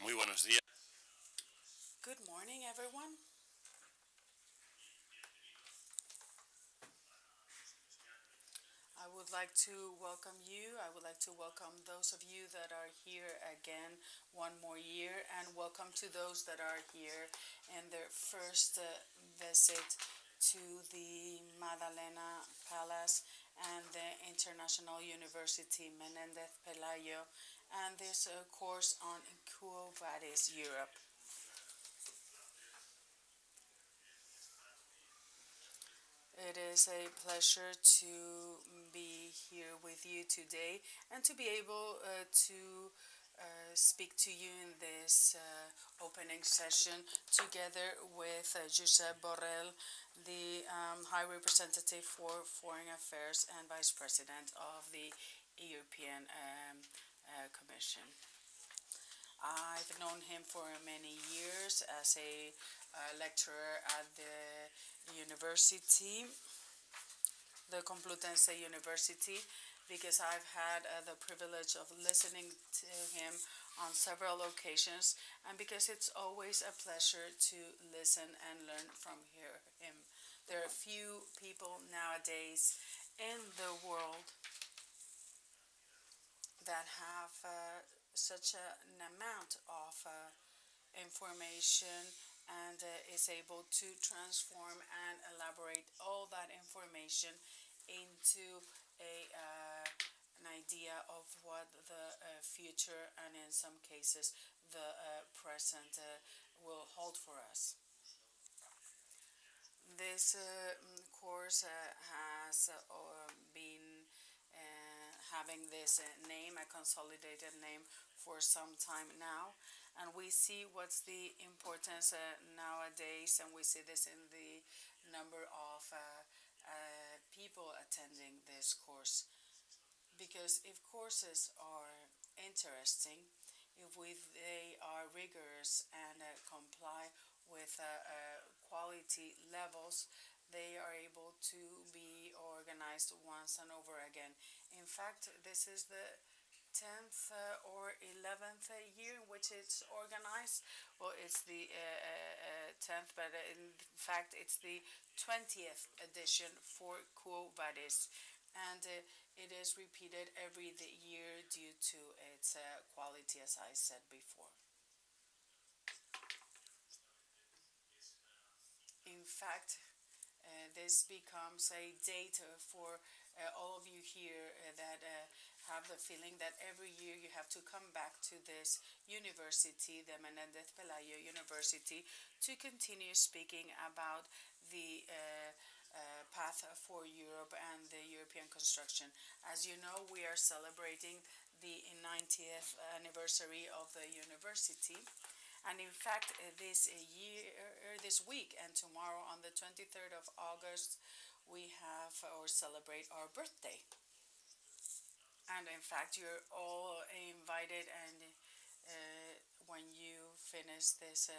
Muy buenos días. Good morning, everyone. I would like to welcome you. I would like to welcome those of you that are here again one more year, and welcome to those that are here in their first visit to the Madalena Palace and the International University Menendez Pelayo, and this course on QUO VADIS Europe. It is a pleasure to be here with you today and to be able to speak to you in this opening session together with Josep Borrell, the High Representative for Foreign Affairs and Vice President of the European Commission. I've known him for many years as a lecturer at the university, the Complutense University, because I've had the privilege of listening to him on several occasions, and because it's always a pleasure to listen and learn from him. There are few people nowadays in the world that have such an amount of information and is able to transform and elaborate all that information into an idea of what the future and in some cases the present will hold for us. This course has been having this name, a consolidated name, for some time now. And we see what's the importance nowadays, and we see this in the number of people attending this course. Because if courses are interesting, if they are rigorous and comply with quality levels, they are able to be organized once and over again. In fact, this is the 10th or 11th year in which it's organized. Well, it's the 10th, but in fact, it's the 20th edition for QUO VADIS. And it is repeated every year due to its quality, as I said before. In fact, this becomes a date for all of you here that have the feeling that every year you have to come back to this university, the Menendez Pelayo University, to continue speaking about the path for Europe and the European construction. As you know, we are celebrating the 90th anniversary of the university. And in fact, this week and tomorrow on the 23rd of August, we have or celebrate our birthday. And in fact, you're all invited, and when you finish this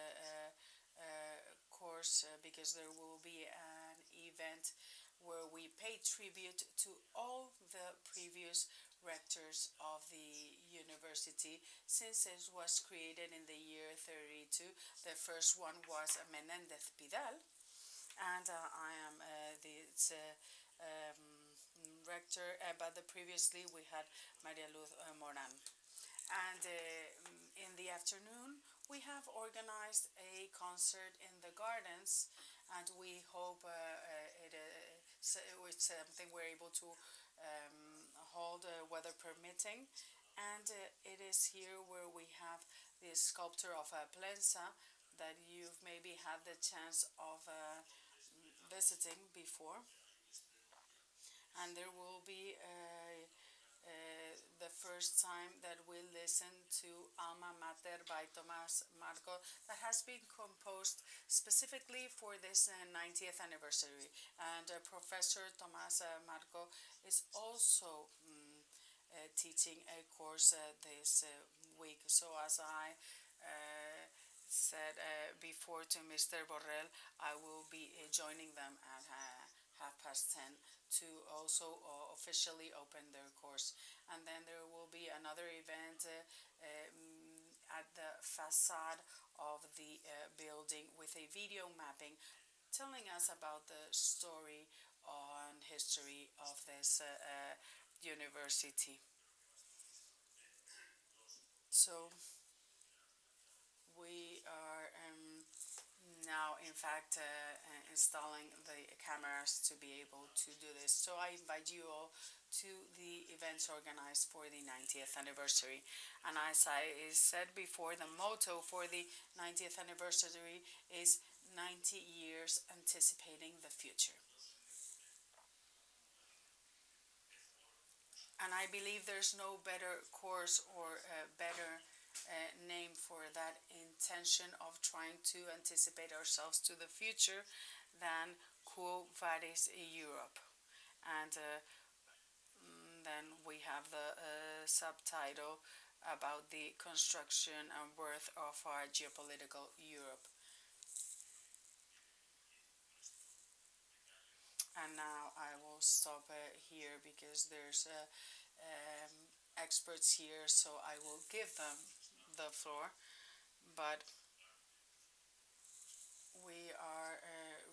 course, because there will be an event where we pay tribute to all the previous rectors of the university since it was created in the year 32. The first one was Menendez Pidal, and I am the rector, but previously we had Maria Luz Moran. And in the afternoon, we have organized a concert in the gardens, and we hope it's something we're able to hold, weather permitting. And it is here where we have the sculpture of Plensa that you've maybe had the chance of visiting before. And there will be the first time that we listen to Alma Mater by Tomás Marco, that has been composed specifically for this 90th anniversary. And Professor Tomás Marco is also teaching a course this week. So as I said before to Mr. Borrell, I will be joining them at 10:30 to also officially open their course. And then there will be another event at the facade of the building with a video mapping telling us about the story and history of this university. So we are now, in fact, installing the cameras to be able to do this. So I invite you all to the events organized for the 90th anniversary. And as I said before, the motto for the 90th anniversary is 90 years anticipating the future. And I believe there's no better course or better name for that intention of trying to anticipate ourselves to the future than QUO VADIS Europe. And then we have the subtitle about the construction and birth of our geopolitical Europe. And now I will stop here because there's experts here, so I will give them the floor. But we are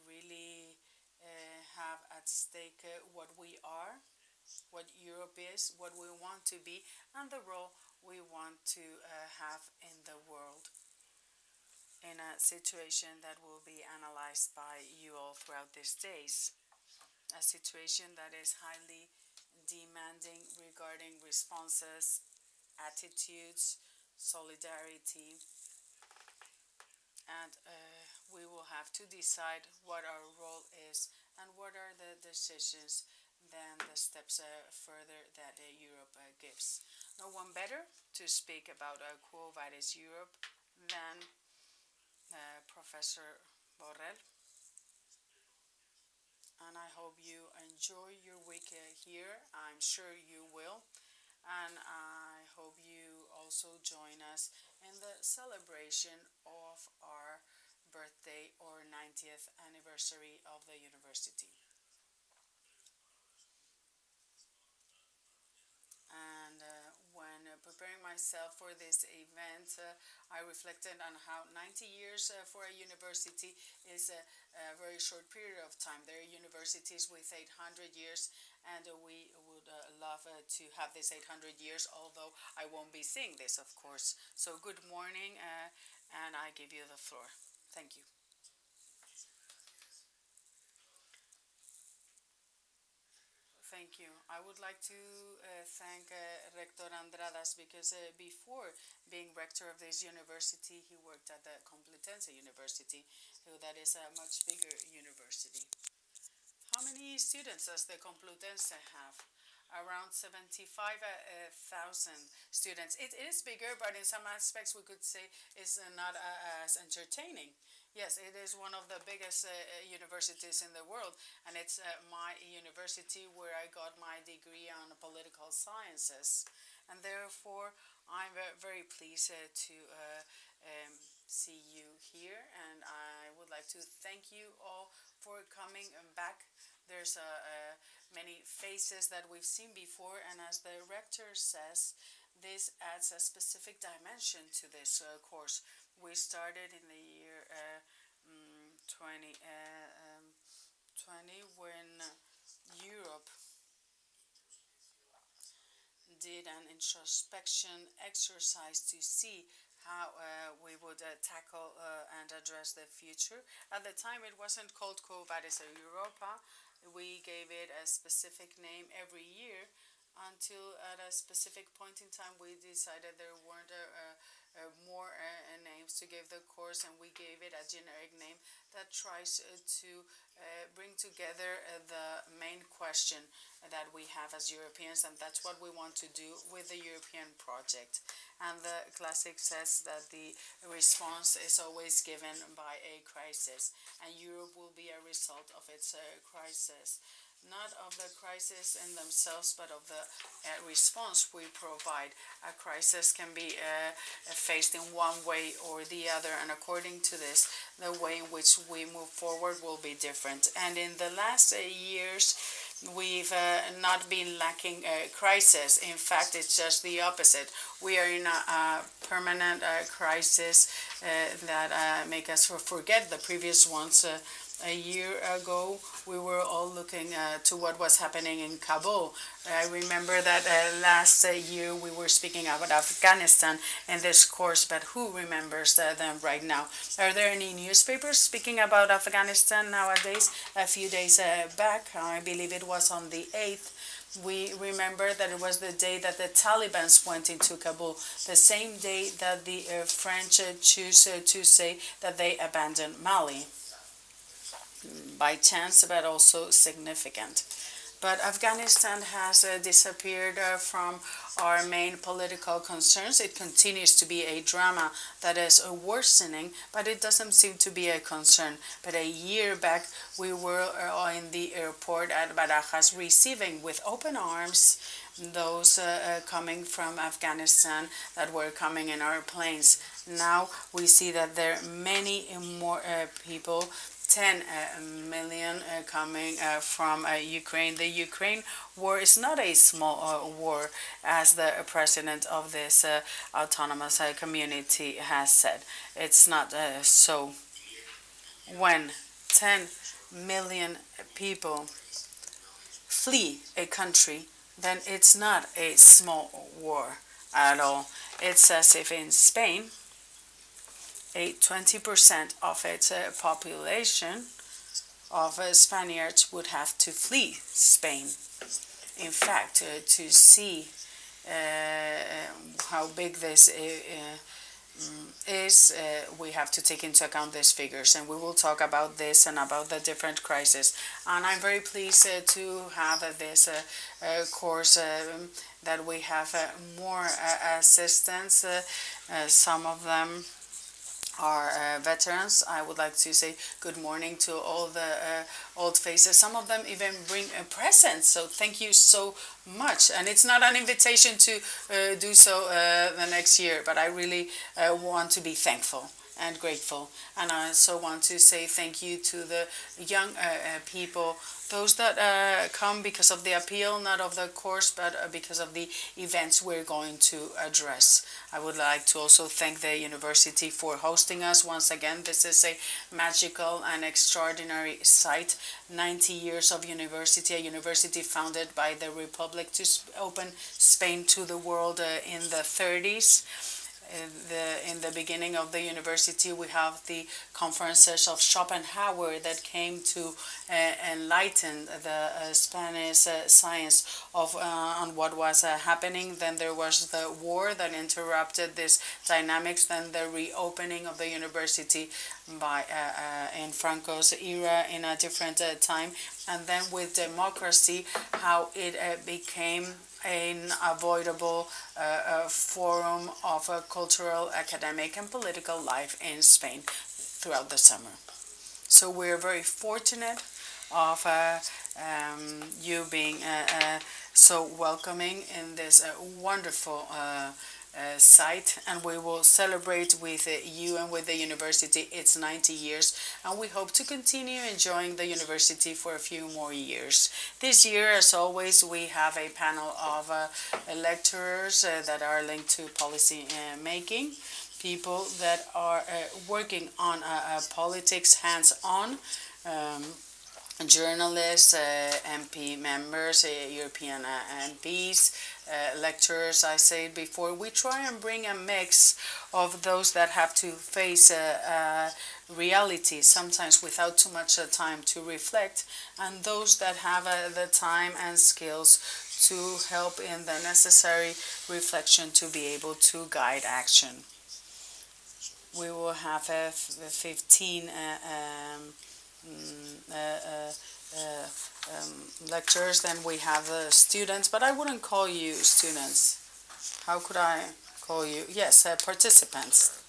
really have at stake what we are, what Europe is, what we want to be, and the role we want to have in the world in a situation that will be analyzed by you all throughout these days. A situation that is highly demanding regarding responses, attitudes, solidarity, and we will have to decide what our role is and what are the decisions, then the steps further that Europe gives. No one better to speak about QUO VADIS Europe than Professor Borrell. And I hope you enjoy your week here. I'm sure you will. And I hope you also join us in the celebration of our birthday or 90th anniversary of the university. And when preparing myself for this event, I reflected on how 90 years for a university is a very short period of time. There are universities with 800 years, and we would love to have this 800 years, although I won't be seeing this, of course. So, good morning, and I give you the floor. Thank you. Thank you. I would like to thank Rector Andradas because before being rector of this university, he worked at the Complutense University, that is a much bigger university. How many students does the Complutense have? Around 75,000 students. It is bigger, but in some aspects we could say it's not as entertaining. Yes, it is one of the biggest universities in the world, and it's my university where I got my degree on political sciences. And therefore, I'm very pleased to see you here, and I would like to thank you all for coming back. There's many faces that we've seen before, and as the rector says, this adds a specific dimension to this course. We started in the year 2020 when Europe did an introspection exercise to see how we would tackle and address the future. At the time, it wasn't called QUO VADIS Europa. We gave it a specific name every year until at a specific point in time we decided there weren't more names to give the course, and we gave it a generic name that tries to bring together the main question that we have as Europeans, and that's what we want to do with the European project. And the classic says that the response is always given by a crisis, and Europe will be a result of its crisis. Not of the crisis in themselves, but of the response we provide. A crisis can be faced in one way or the other, and according to this, the way in which we move forward will be different. And in the last years, we've not been lacking crisis. In fact, it's just the opposite. We are in a permanent crisis that make us forget the previous ones. A year ago, we were all looking to what was happening in Kabul. I remember that last year we were speaking about Afghanistan in this course, but who remembers them right now? Are there any newspapers speaking about Afghanistan nowadays? A few days back, I believe it was on the 8th, we remember that it was the day that the Taliban went into Kabul, the same day that the French choose to say that they abandoned Mali. By chance, but also significant. But Afghanistan has disappeared from our main political concerns. It continues to be a drama that is worsening, but it doesn't seem to be a concern. But a year back, we were in the airport at Barajas receiving with open arms those coming from Afghanistan that were coming in our planes. Now we see that there are many more people, 10 million coming from Ukraine. The Ukraine war is not a small war, as the president of this autonomous community has said. It's not so. When 10 million people flee a country, then it's not a small war at all. It's as if in Spain, 20% of its population of Spaniards would have to flee Spain. In fact, to see how big this is, we have to take into account these figures, and we will talk about this and about the different crises. And I'm very pleased to have this course that we have more assistants. Some of them are veterans. I would like to say good morning to all the old faces. Some of them even bring presents, so thank you so much. And it's not an invitation to do so the next year, but I really want to be thankful and grateful. And I also want to say thank you to the young people, those that come because of the appeal, not of the course, but because of the events we're going to address. I would like to also thank the university for hosting us once again. This is a magical and extraordinary site. 90 years of university, a university founded by the Republic to open Spain to the world in the 30s. In the beginning of the university, we have the conferences of Schopenhauer that came to enlighten the Spanish science of on what was happening. Then there was the war that interrupted this dynamics. Then the reopening of the university by in Franco's era in a different time, and then with democracy, how it became an avoidable forum of cultural, academic, and political life in Spain throughout the summer. So we're very fortunate of you being so welcoming in this wonderful site, and we will celebrate with you and with the university its 90 years, and we hope to continue enjoying the university for a few more years. This year, as always, we have a panel of lecturers that are linked to policy making, people that are working on politics hands-on, journalists, MP members, European MPs, lecturers. I said before, we try and bring a mix of those that have to face reality, sometimes without too much time to reflect, and those that have the time and skills to help in the necessary reflection to be able to guide action. We will have 15 lecturers, then we have students, but I wouldn't call you students. How could I call you? Yes, participants.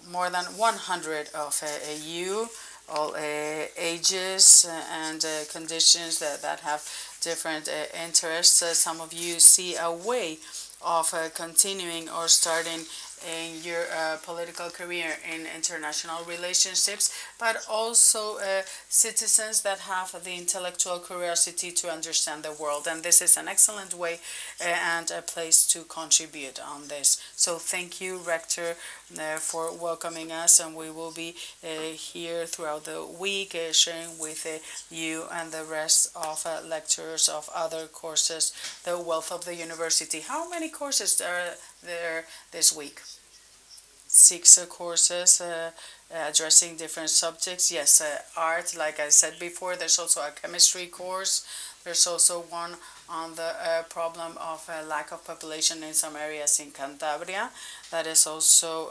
More than 100 of you, all ages and conditions that have different interests. Some of you see a way of continuing or starting in your political career in international relationships, but also citizens that have the intellectual curiosity to understand the world. And this is an excellent way and a place to contribute on this. So thank you, Rector, for welcoming us, and we will be here throughout the week sharing with you and the rest of lecturers of other courses the wealth of the university. How many courses are there this week? 6 courses addressing different subjects. Yes, art, like I said before. There's also a chemistry course. There's also one on the problem of lack of population in some areas in Cantabria. That is also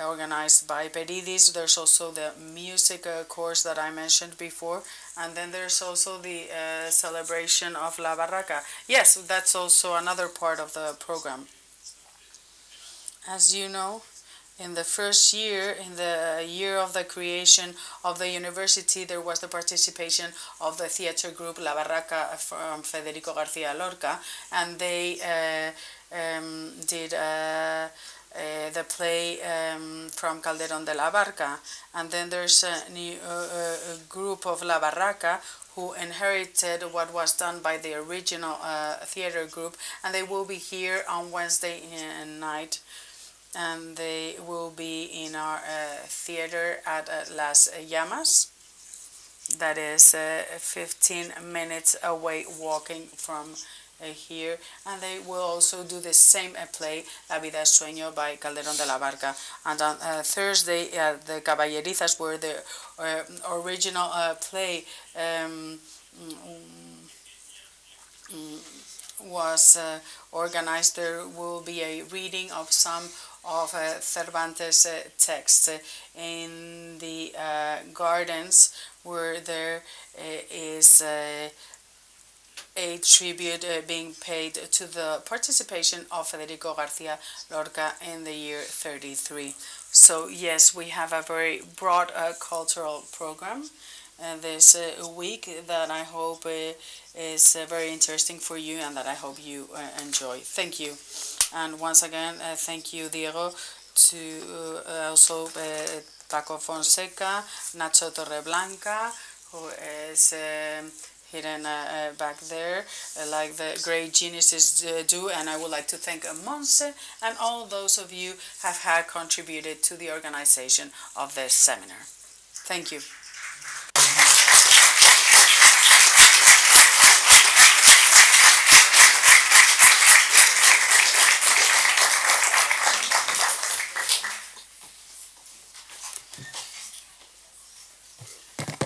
organized by VADIS. There's also the music course that I mentioned before, and then there's also the celebration of La Barraca. Yes, that's also another part of the program. As you know, in the first year, in the year of the creation of the university, there was the participation of the theater group La Barraca from Federico García Lorca, and they did the play from Calderón de la Barca. And then there's a new group of La Barraca who inherited what was done by the original theater group, and they will be here on Wednesday night, and they will be in our theater at Las Llamas. That is 15 minutes away walking from here, and they will also do the same play, La vida es sueño, by Calderón de la Barca. And on Thursday, the Caballerizas, where the original play was organized, there will be a reading of some of Cervantes' texts in the gardens, where there is a tribute being paid to the participation of Federico García Lorca in the year 33. So yes, we have a very broad cultural program this week that I hope is very interesting for you, and that I hope you enjoy. Thank you. And once again, thank you, Diego, to also Paco Fonseca, Nacho Torreblanca, who is hidden back there, like the great geniuses do. And I would like to thank Monse and all those of you have had contributed to the organization of this seminar. Thank you.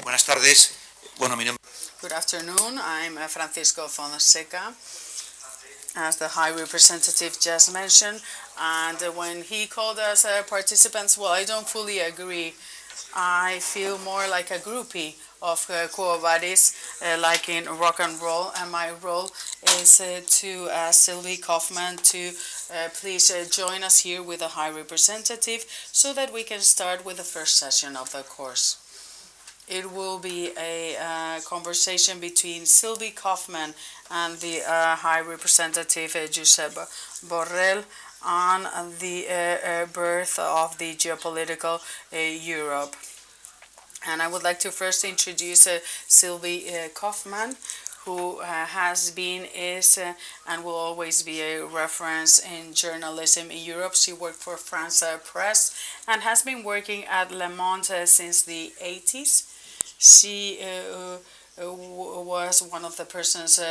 Buenas tardes. Bueno, mi nombre. Good afternoon. I'm Francisco Fonseca, as the High Representative just mentioned. And when he called us participants, well, I don't fully agree. I feel more like a groupie of QUO VADIS, like in rock and roll. And my role is to ask Sylvie Kauffmann to please join us here with the High Representative, so that we can start with the first session of the course. It will be a conversation between Sylvie Kauffmann and the High Representative Josep Borrell on the birth of the geopolitical Europe. And I would like to first introduce Sylvie Kauffmann, who has been, is, and will always be a reference in journalism in Europe. She worked for France Press and has been working at Le Monde since the 80s. She was one of the persons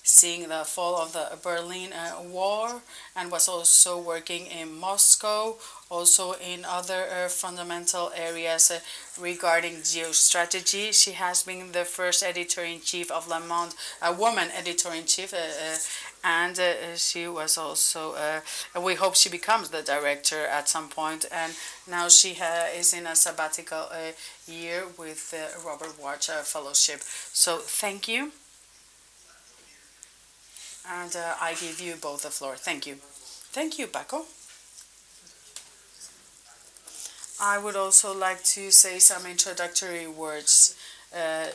seeing the fall of the Berlin Wall, and was also working in Moscow, also in other fundamental areas regarding geostrategy. She has been the first editor-in-chief of Le Monde, a woman editor-in-chief, and she was also, we hope she becomes the director at some point, and now she is in a sabbatical year with the Robert Watch Fellowship. So thank you, and I give you both the floor. Thank you. Thank you, Paco. I would also like to say some introductory words.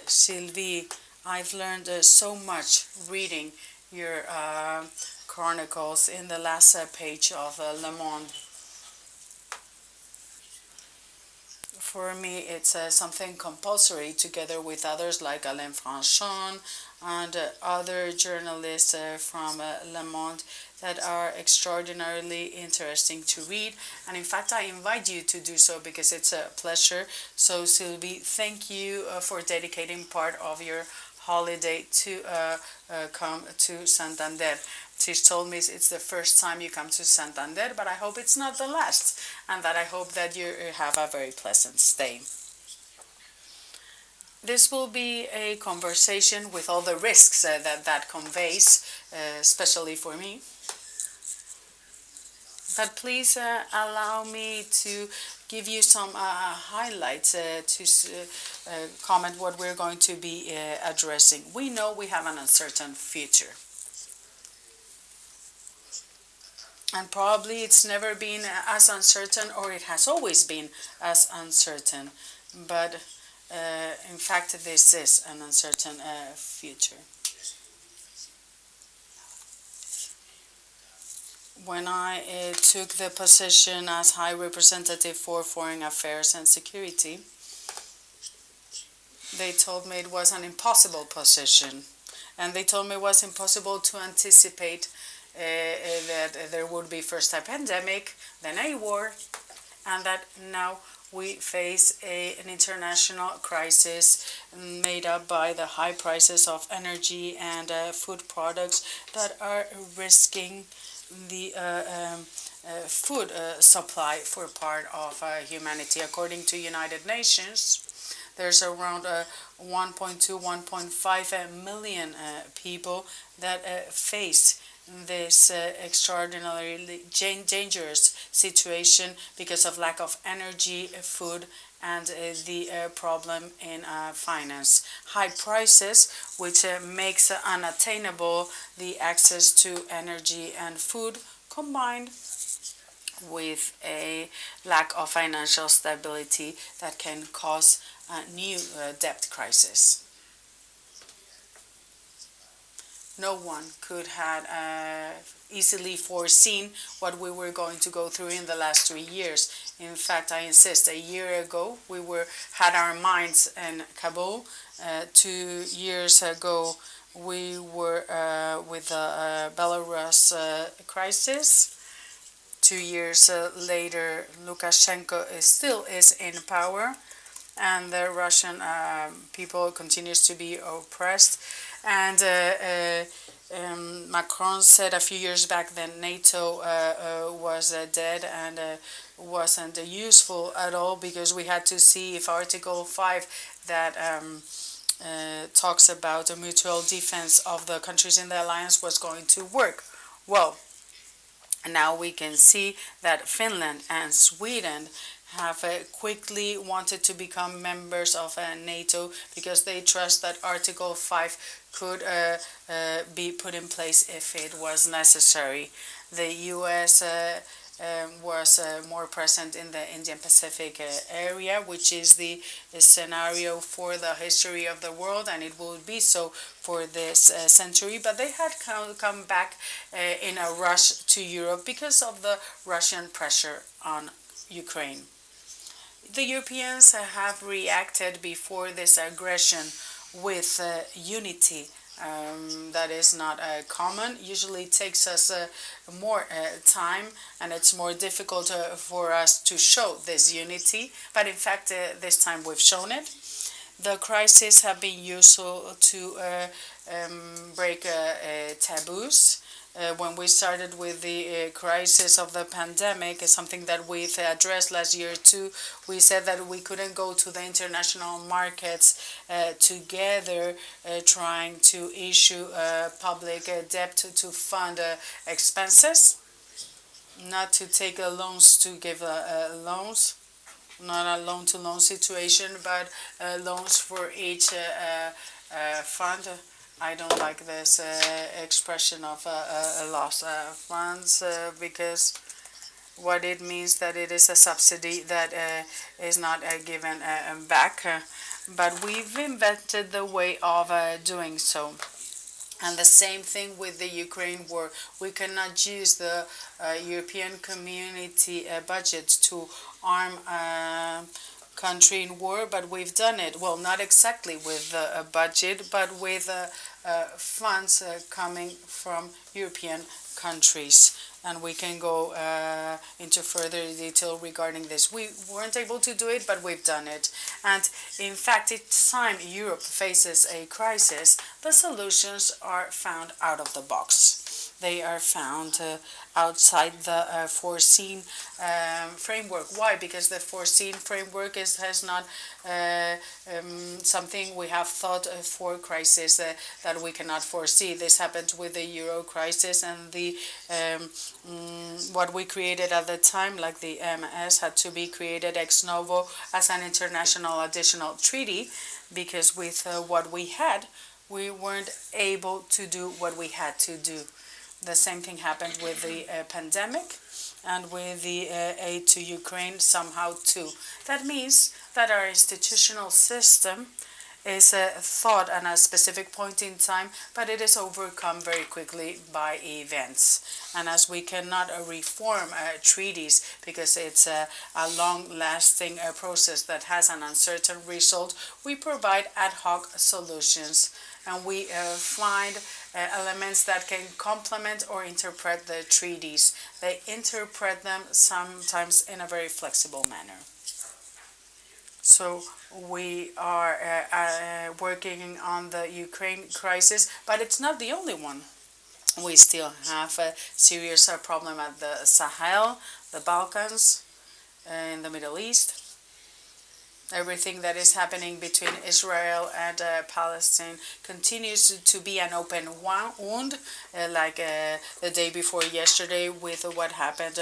Sylvie, I've learned so much reading your chronicles in the last page of Le Monde. For me, it's something compulsory, together with others like Alain Franchon and other journalists from Le Monde, that are extraordinarily interesting to read. And in fact, I invite you to do so because it's a pleasure. So, Sylvie, thank you for dedicating part of your holiday to come to Santander. She's told me it's the first time you come to Santander, but I hope it's not the last, and that I hope that you have a very pleasant stay. This will be a conversation with all the risks that conveys, especially for me. But please allow me to give you some highlights to comment what we're going to be addressing. We know we have an uncertain future. And probably it's never been as uncertain, or it has always been as uncertain. But in fact, this is an uncertain future. When I took the position as High Representative for Foreign Affairs and Security, they told me it was an impossible position. And they told me it was impossible to anticipate that there would be first a pandemic, then a war, and that now we face an international crisis made up by the high prices of energy and food products that are risking the food supply for part of humanity. According to United Nations, there's around 1.2, 1.5 million people that face this extraordinarily dangerous situation because of lack of energy, food, and the problem in finance. High prices, which makes unattainable the access to energy and food, combined with a lack of financial stability that can cause a new debt crisis. No one could have easily foreseen what we were going to go through in the last 3 years. In fact, I insist, a year ago we had our minds in Kabul. 2 years ago we were with the Belarus crisis. 2 years later, Lukashenko still is in power, and the Russian people continues to be oppressed. And Macron said a few years back that NATO was dead and wasn't useful at all, because we had to see if Article 5 that talks about the mutual defense of the countries in the alliance was going to work. Well, now we can see that Finland and Sweden have quickly wanted to become members of NATO because they trust that Article 5 could be put in place if it was necessary. The U.S. was more present in the Indian Pacific area, which is the scenario for the history of the world, and it will be so for this century. But they had come back in a rush to Europe because of the Russian pressure on Ukraine. The Europeans have reacted before this aggression with unity. That is not common. Usually it takes us more time, and it's more difficult for us to show this unity. But in fact, this time we've shown it. The crises have been useful to break taboos. When we started with the crisis of the pandemic, something that we addressed last year too, we said that we couldn't go to the international markets together trying to issue public debt to fund expenses, not to take loans to give loans, not a loan-to-loan situation, but loans for each fund. I don't like this expression of loss funds because what it means that it is a subsidy that is not given back. But we've invented the way of doing so. And the same thing with the Ukraine war. We cannot use the European community budget to arm a country in war, but we've done it. Well, not exactly with a budget, but with funds coming from European countries. And we can go into further detail regarding this. We weren't able to do it, but we've done it. And in fact, each time Europe faces a crisis, the solutions are found out of the box. They are found outside the foreseen framework. Why? Because the foreseen framework has not something we have thought for crisis that we cannot foresee. This happened with the euro crisis and the what we created at the time, like the MS, had to be created ex novo as an international additional treaty, because with what we had, we weren't able to do what we had to do. The same thing happened with the pandemic and with the aid to Ukraine somehow too. That means that our institutional system is thought at a specific point in time, but it is overcome very quickly by events. And as we cannot reform treaties because it's a long-lasting process that has an uncertain result, we provide ad hoc solutions, and we find elements that can complement or interpret the treaties. They interpret them sometimes in a very flexible manner. So we are working on the Ukraine crisis, but it's not the only one. We still have a serious problem at the Sahel, the Balkans, in the Middle East. Everything that is happening between Israel and Palestine continues to be an open wound, like the day before yesterday with what happened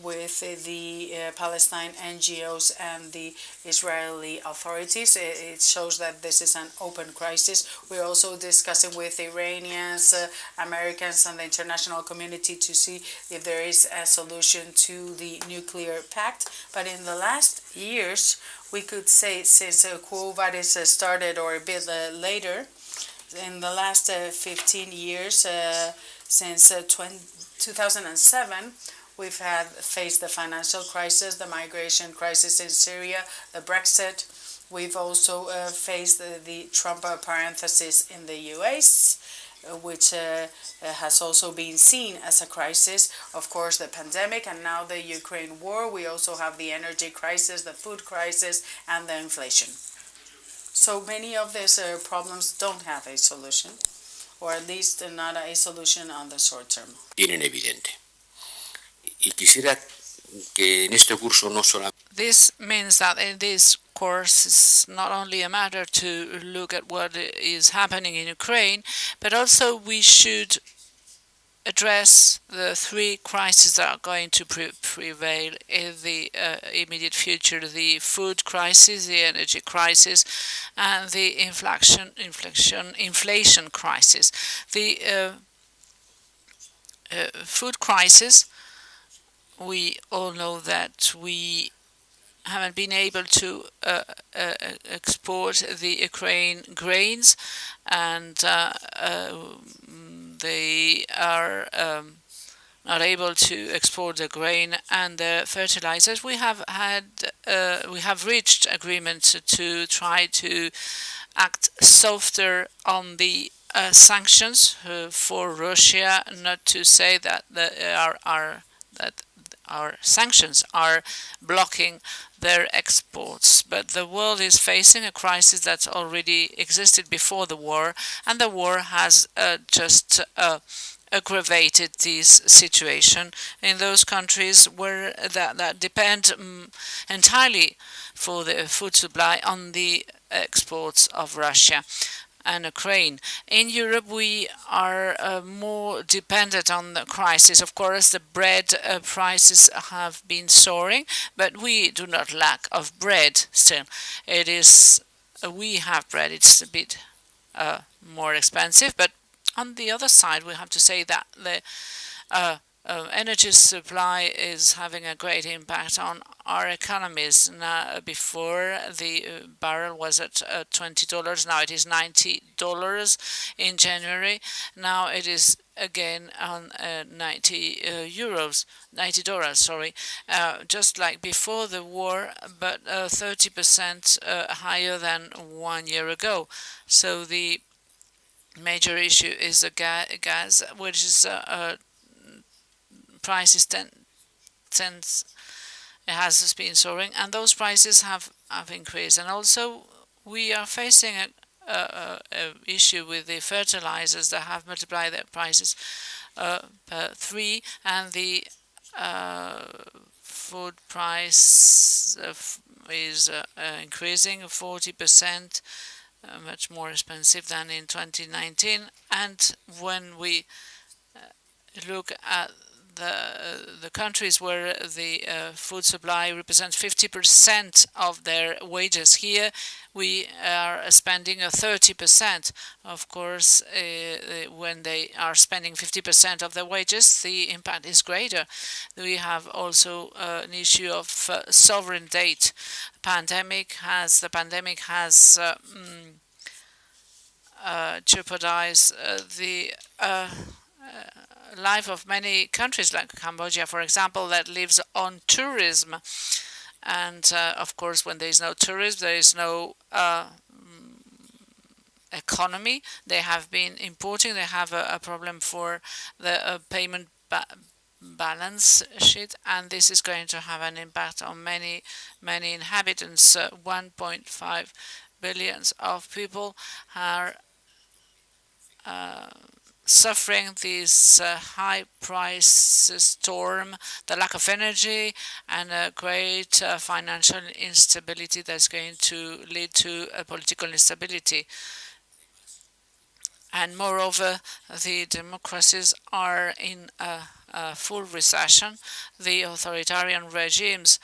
with the Palestine NGOs and the Israeli authorities. It shows that this is an open crisis. We're also discussing with Iranians, Americans, and the international community to see if there is a solution to the nuclear pact. But in the last years, we could say since QUO VADIS started, or a bit later, in the last 15 years, since 2007, we've faced the financial crisis, the migration crisis in Syria, the Brexit. We've also faced the Trump parenthesis in the US, which has also been seen as a crisis. Of course, the pandemic and now the Ukraine war. We also have the energy crisis, the food crisis, and the inflation. So many of these problems don't have a solution, or at least not a solution on the short term. Tienen evidente. Y quisiera que en este curso no solamente. This means that in this course it's not only a matter to look at what is happening in Ukraine, but also we should address the three crises that are going to prevail in the immediate future: the food crisis, the energy crisis, and the inflation crisis. The food crisis, we all know that we haven't been able to export the Ukraine grains, and they are not able to export the grain and the fertilizers. We have reached agreements to try to act softer on the sanctions for Russia, not to say that our sanctions are blocking their exports. But the world is facing a crisis that already existed before the war, and the war has just aggravated this situation in those countries where that depend entirely for the food supply on the exports of Russia and Ukraine. In Europe, we are more dependent on the crisis. Of course, the bread prices have been soaring, but we do not lack of bread still. It is, we have bread, it's a bit more expensive, but on the other side, we have to say that the energy supply is having a great impact on our economies. Now, before the barrel was at $20, now it is $90 in January. Now it is again on 90 euros, $90, sorry, just like before the war, but 30% higher than 1 year ago. So the major issue is the gas, which is prices 10 cents. It has been soaring, and those prices have increased. And also, we are facing a issue with the fertilizers that have multiplied their prices per 3, and the food price is increasing 40%, much more expensive than in 2019. And when we look at the countries where the food supply represents 50% of their wages, here we are spending 30%. Of course, when they are spending 50% of their wages, the impact is greater. We have also an issue of sovereign debt. The pandemic has jeopardized the life of many countries, like Cambodia, for example, that lives on tourism. And of course, when there is no tourism, there is no economy. They have been importing. They have a problem for the payment balance sheet, and this is going to have an impact on many inhabitants. 1.5 billion of people are suffering this high price storm, the lack of energy, and a great financial instability that's going to lead to a political instability. And moreover, the democracies are in a full recession. The authoritarian regimes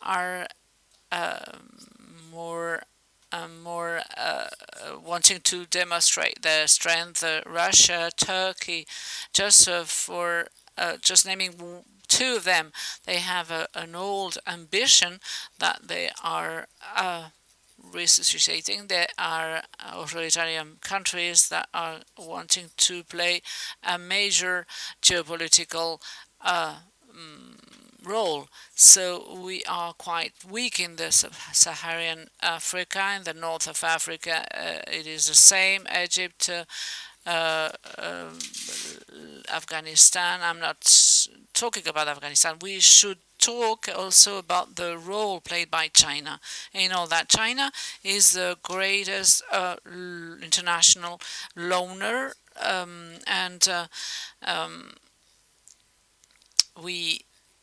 are more wanting to demonstrate their strength. Russia, Turkey, just naming two of them, they have an old ambition that they are resuscitating. There are authoritarian countries that are wanting to play a major geopolitical role. So we are quite weak in the Saharan Africa. In the north of Africa, it is the same. Egypt, Afghanistan. I'm not talking about Afghanistan. We should talk also about the role played by China. You know that China is the greatest international loaner, and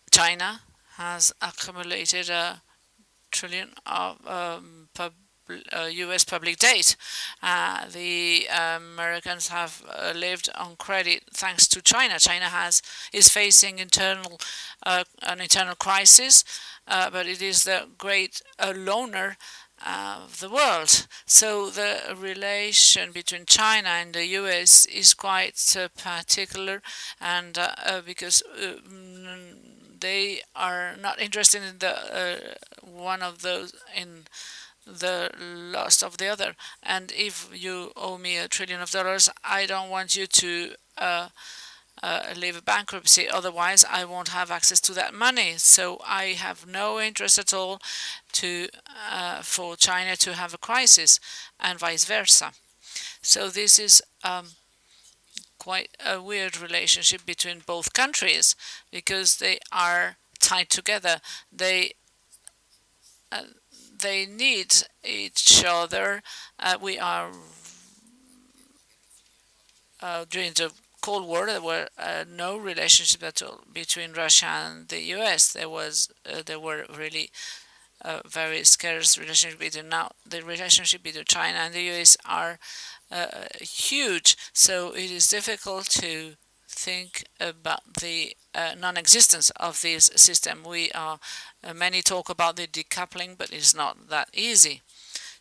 China has accumulated $1 trillion of U.S. public debt. The Americans have lived on credit thanks to China. China is facing an internal crisis, but it is the great loaner of the world. So the relation between China and the U.S. is quite particular, and because they are not interested in the one of those in the loss of the other. And if you owe me $1 trillion, I don't want you to leave bankruptcy. Otherwise, I won't have access to that money. So I have no interest at all for China to have a crisis, and vice versa. So this is quite a weird relationship between both countries, because they are tied together. They need each other. We are during the Cold War. There were no relationship at all between Russia and the U.S. There were really very scarce relationship between. Now the relationship between China and the U.S. are huge, so it is difficult to think about the non-existence of this system. Many talk about the decoupling, but it's not that easy.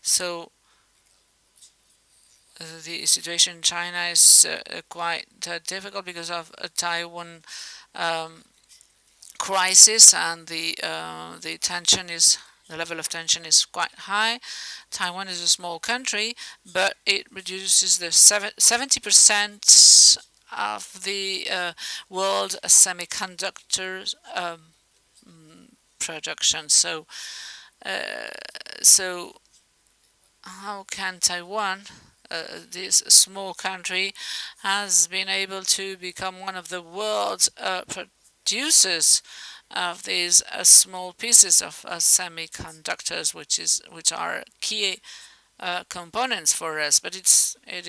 So the situation in China is quite difficult because of Taiwan crisis, and the level of tension is quite high. Taiwan is a small country, but it reduces the 70% of the world semiconductors production. So how can Taiwan, this small country, has been able to become one of the world's producers of these small pieces of semiconductors, which are key components for us? But it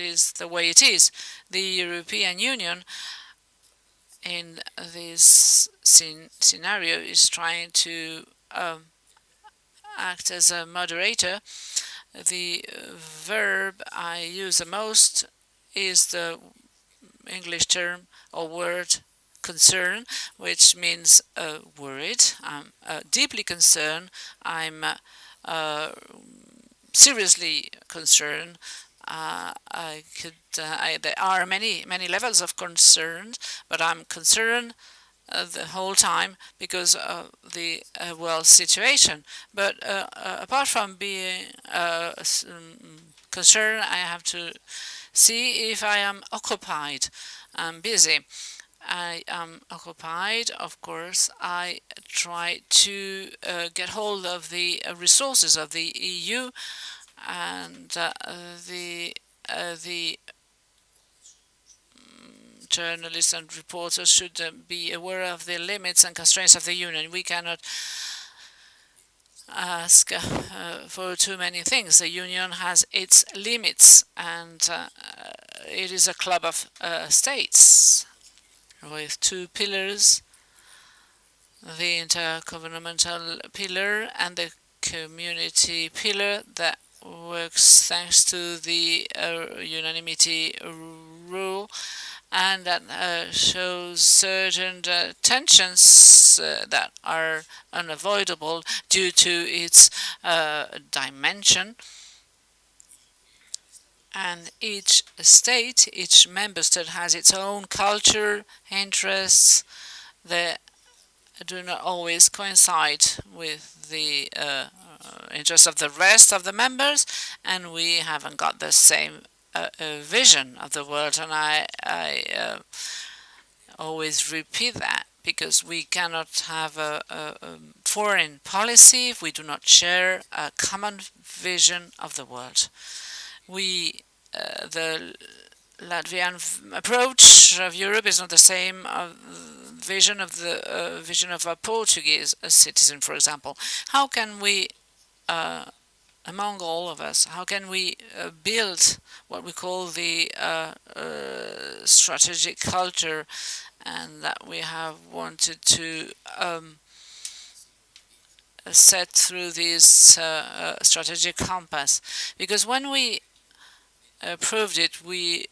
is the way it is. The European Union, in this scenario, is trying to act as a moderator. The verb I use the most is the English term or word concern, which means worried. I'm deeply concerned. I'm seriously concerned. There are many levels of concern, but I'm concerned the whole time because of the world situation. But apart from being concerned, I have to see if I am occupied. I'm busy. I am occupied, of course. I try to get hold of the resources of the EU, and the journalists and reporters should be aware of the limits and constraints of the Union. We cannot ask for too many things. The Union has its limits, and it is a club of states with two pillars: the intergovernmental pillar and the community pillar that works thanks to the unanimity rule, and that shows certain tensions that are unavoidable due to its dimension. And each state, each member state, has its own culture, interests that do not always coincide with the interests of the rest of the members, and we haven't got the same vision of the world. And I always repeat that, because we cannot have a foreign policy if we do not share a common vision of the world. The Latvian approach of Europe is not the same vision of the vision of a Portuguese citizen, for example. How can we, among all of us, how can we build what we call the strategic culture, and that we have wanted to set through this strategic compass? Because when we approved it, we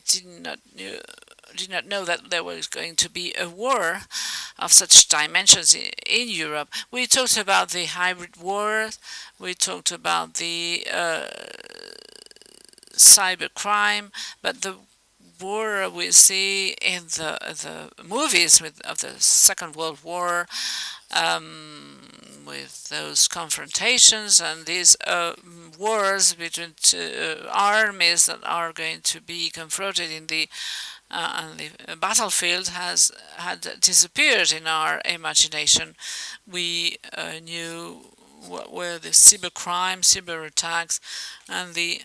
did not know that there was going to be a war of such dimensions in Europe. We talked about the hybrid war, we talked about the cybercrime, but the war we see in the movies of the Second World War, with those confrontations and these wars between armies that are going to be confronted in the battlefield had disappeared in our imagination. We knew what were the cybercrime, cyber attacks, and the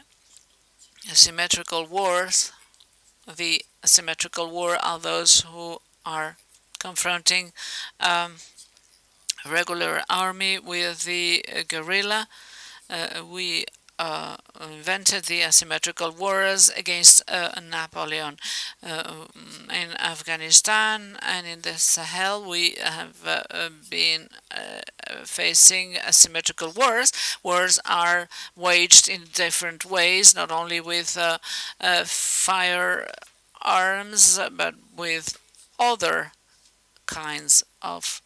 asymmetrical wars. The asymmetrical war are those who are confronting regular army with the guerrilla. We invented the asymmetrical wars against Napoleon. In Afghanistan and in the Sahel, we have been facing asymmetrical wars. Wars are waged in different ways, not only with firearms, but with other kinds of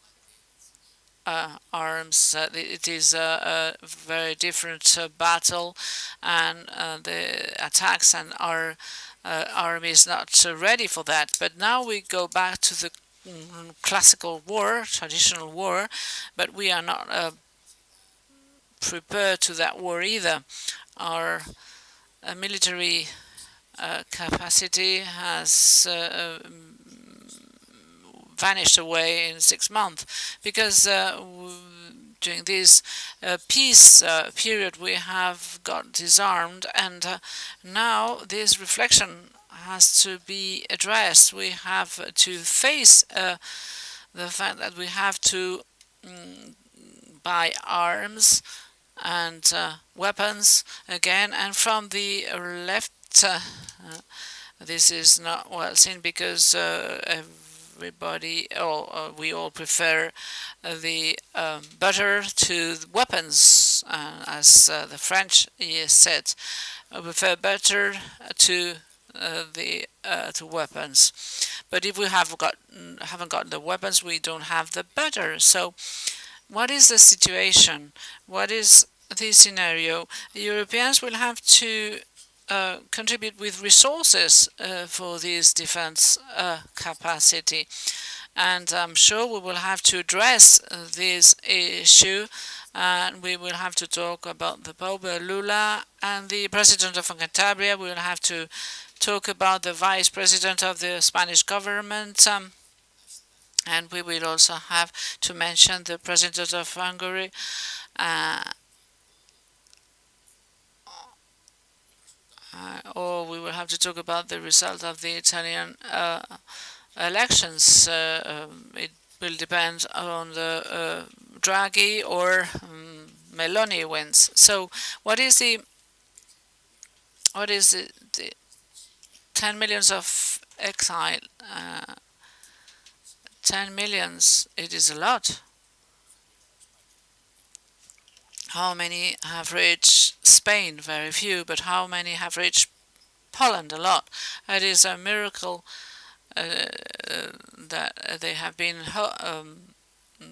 arms. It is a very different battle, and the attacks, and our army is not ready for that. But now we go back to the classical war, traditional war, but we are not prepared to that war either. Our military capacity has vanished away in 6 months because during this peace period we have got disarmed, and now this reflection has to be addressed. We have to face the fact that we have to buy arms and weapons again, and from the left this is not well seen because everybody, we all prefer the butter to the weapons, as the French said. We prefer butter to to weapons. But if we haven't got the weapons, we don't have the butter. So, what is the situation? What is the scenario? The Europeans will have to contribute with resources for this defense capacity. And I'm sure we will have to address this issue, and we will have to talk about the Pope Lula and the President of Cantabria. We will have to talk about the Vice President of the Spanish government, and we will also have to mention the President of Hungary, or we will have to talk about the result of the Italian elections. It will depend on the Draghi or Meloni wins. So, what is the 10 millions of exile? 10 millions, it is a lot. How many have reached Spain? Very few. But how many have reached Poland? A lot. It is a miracle that they have been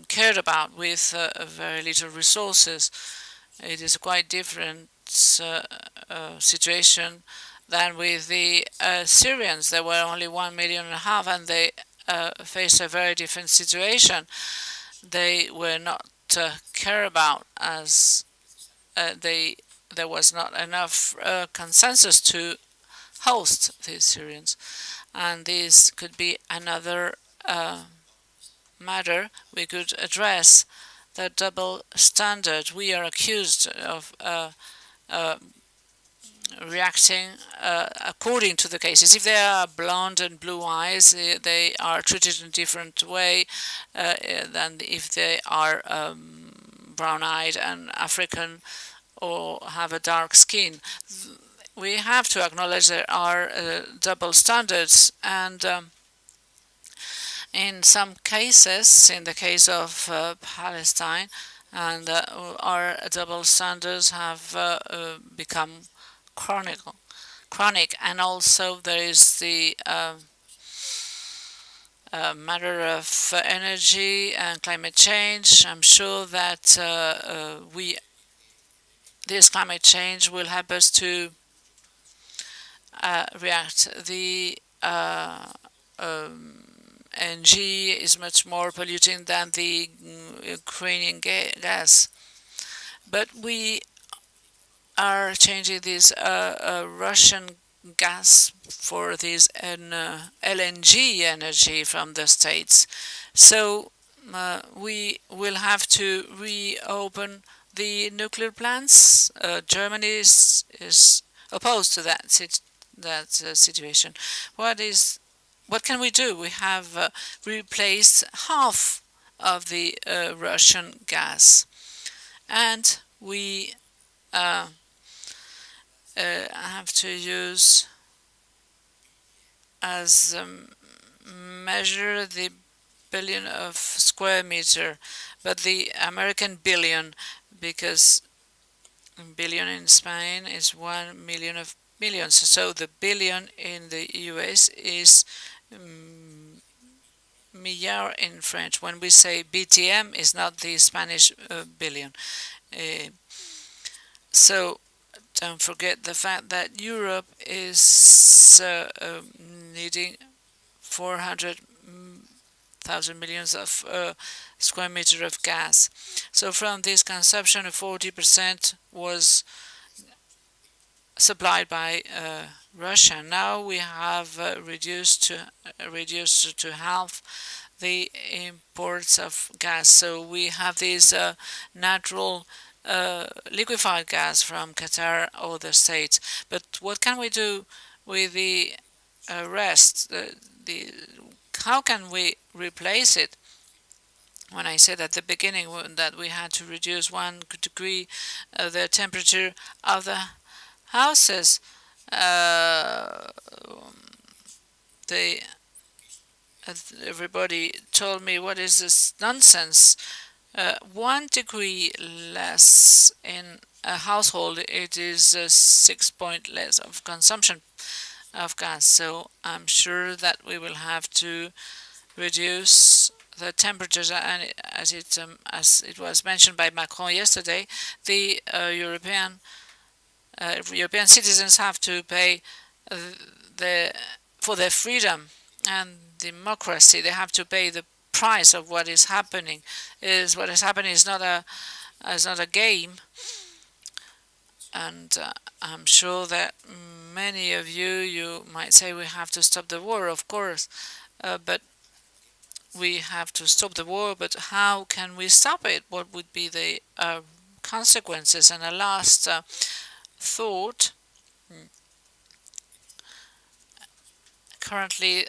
cared about with very little resources. It is a quite different situation than with the Syrians. There were only 1.5 million, and they faced a very different situation. They were not cared about, as there was not enough consensus to host these Syrians. And this could be another matter we could address, the double standard. We are accused of reacting according to the cases. If they are blonde and blue eyes, they are treated in a different way than if they are brown-eyed and African or have a dark skin. We have to acknowledge there are double standards, and in some cases, in the case of Palestine, and our double standards have become chronic, and also there is the matter of energy and climate change. I'm sure that this climate change will help us to react. The NG is much more polluting than the Ukrainian gas, but we are changing this Russian gas for this LNG energy from the States. So we will have to reopen the nuclear plants. Germany is opposed to that situation. What can we do? We have replaced half of the Russian gas, and we have to use as measure the billion of square meter, but the American billion, because billion in Spain is 1 million of millions. So the billion in the US is milliard in French. When we say BTM, it's not the Spanish billion. So don't forget the fact that Europe is needing 400,000 1,000 millions of square meter of gas. So from this consumption, 40% was supplied by Russia. Now we have reduced to half the imports of gas. So we have this natural liquefied gas from Qatar or the States. But what can we do with the rest? How can we replace it? When I said at the beginning that we had to reduce 1 degree the temperature of the houses, everybody told me, what is this nonsense? 1 degree less in a household, it is 6 point less of consumption of gas. So I'm sure that we will have to reduce the temperatures, and as it was mentioned by Macron yesterday, the European citizens have to pay for their freedom and democracy. They have to pay the price of what is happening. What is happening is not a game. And I'm sure that many of you might say we have to stop the war, of course, but we have to stop the war, but how can we stop it? What would be the consequences? And a last thought. Currently,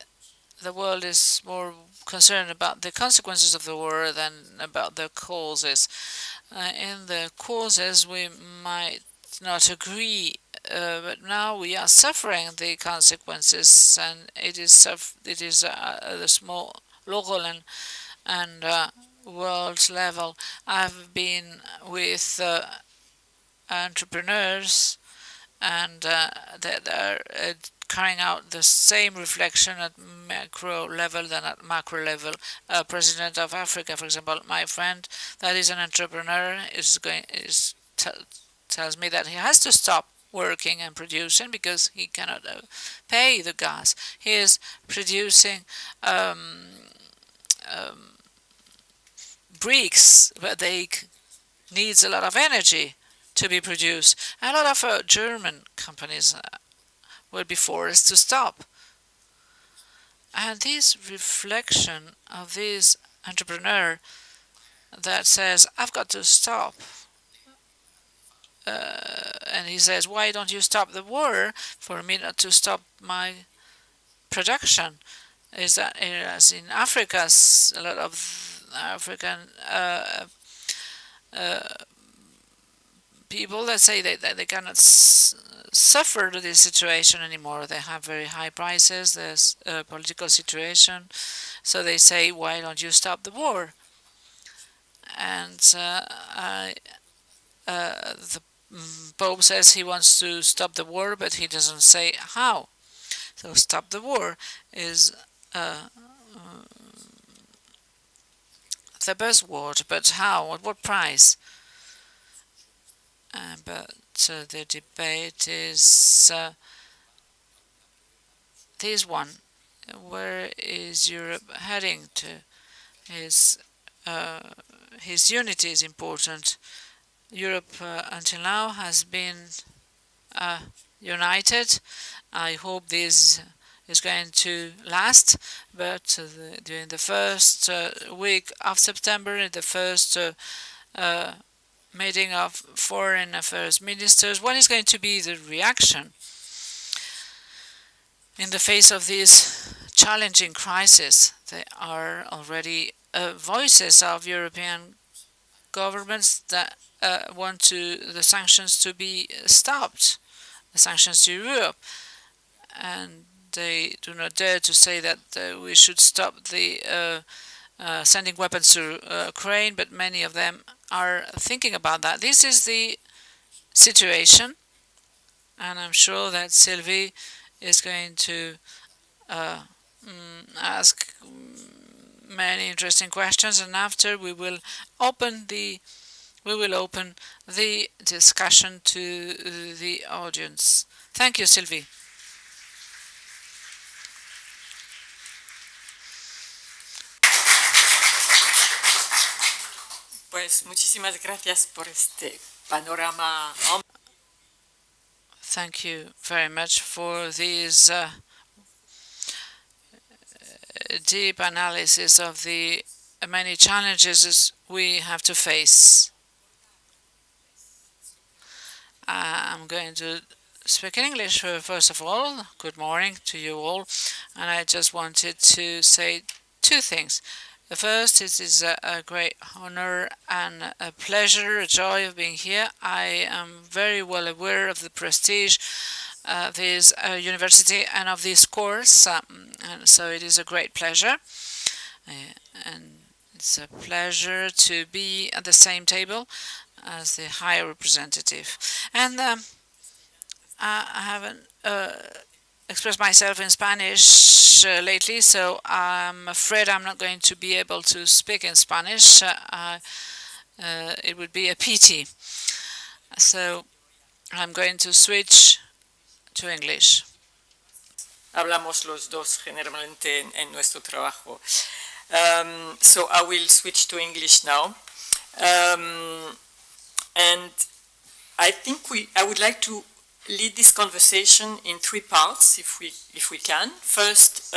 the world is more concerned about the consequences of the war than about the causes. In the causes, we might not agree, but now we are suffering the consequences, and it is the small local and world level. I've been with entrepreneurs, and that are carrying out the same reflection at macro level than at macro level. President of Africa, for example, my friend that is an entrepreneur tells me that he has to stop working and producing because he cannot pay the gas. He is producing bricks, but they needs a lot of energy to be produced. A lot of German companies will be forced to stop. And this reflection of this entrepreneur that says, I've got to stop. And he says, why don't you stop the war for me not to stop my production? Is that as in Africa, a lot of African people that say that they cannot suffer this situation anymore. They have very high prices, there's a political situation, so they say, why don't you stop the war? And the Pope says he wants to stop the war, but he doesn't say how. So stop the war is the buzzword, but how? At what price? But the debate is this one. Where is Europe heading to? His unity is important. Europe until now has been united. I hope this is going to last, but during the first week of September, in the first meeting of foreign affairs ministers, what is going to be the reaction in the face of this challenging crisis? There are already voices of European governments that want the sanctions to be stopped, the sanctions to Europe, and they do not dare to say that we should stop the sending weapons to Ukraine, but many of them are thinking about that. This is the situation, and I'm sure that Sylvie is going to ask many interesting questions, and after we will open the discussion to the audience. Thank you, Sylvie. Pues muchísimas gracias por este panorama. Thank you very much for these deep analysis of the many challenges we have to face. I'm going to speak in English first of all. Good morning to you all. And I just wanted to say two things. The first, it is a great honor and a pleasure, a joy of being here. I am very well aware of the prestige of this university and of this course, and so it is a great pleasure. And it's a pleasure to be at the same table as the High Representative. And I haven't expressed myself in Spanish lately, so I'm afraid I'm not going to be able to speak in Spanish. It would be a pity. So I'm going to switch to English. Hablamos los dos generalmente en nuestro trabajo. So I will switch to English now. And I think I would like to lead this conversation in three parts, if we can. First,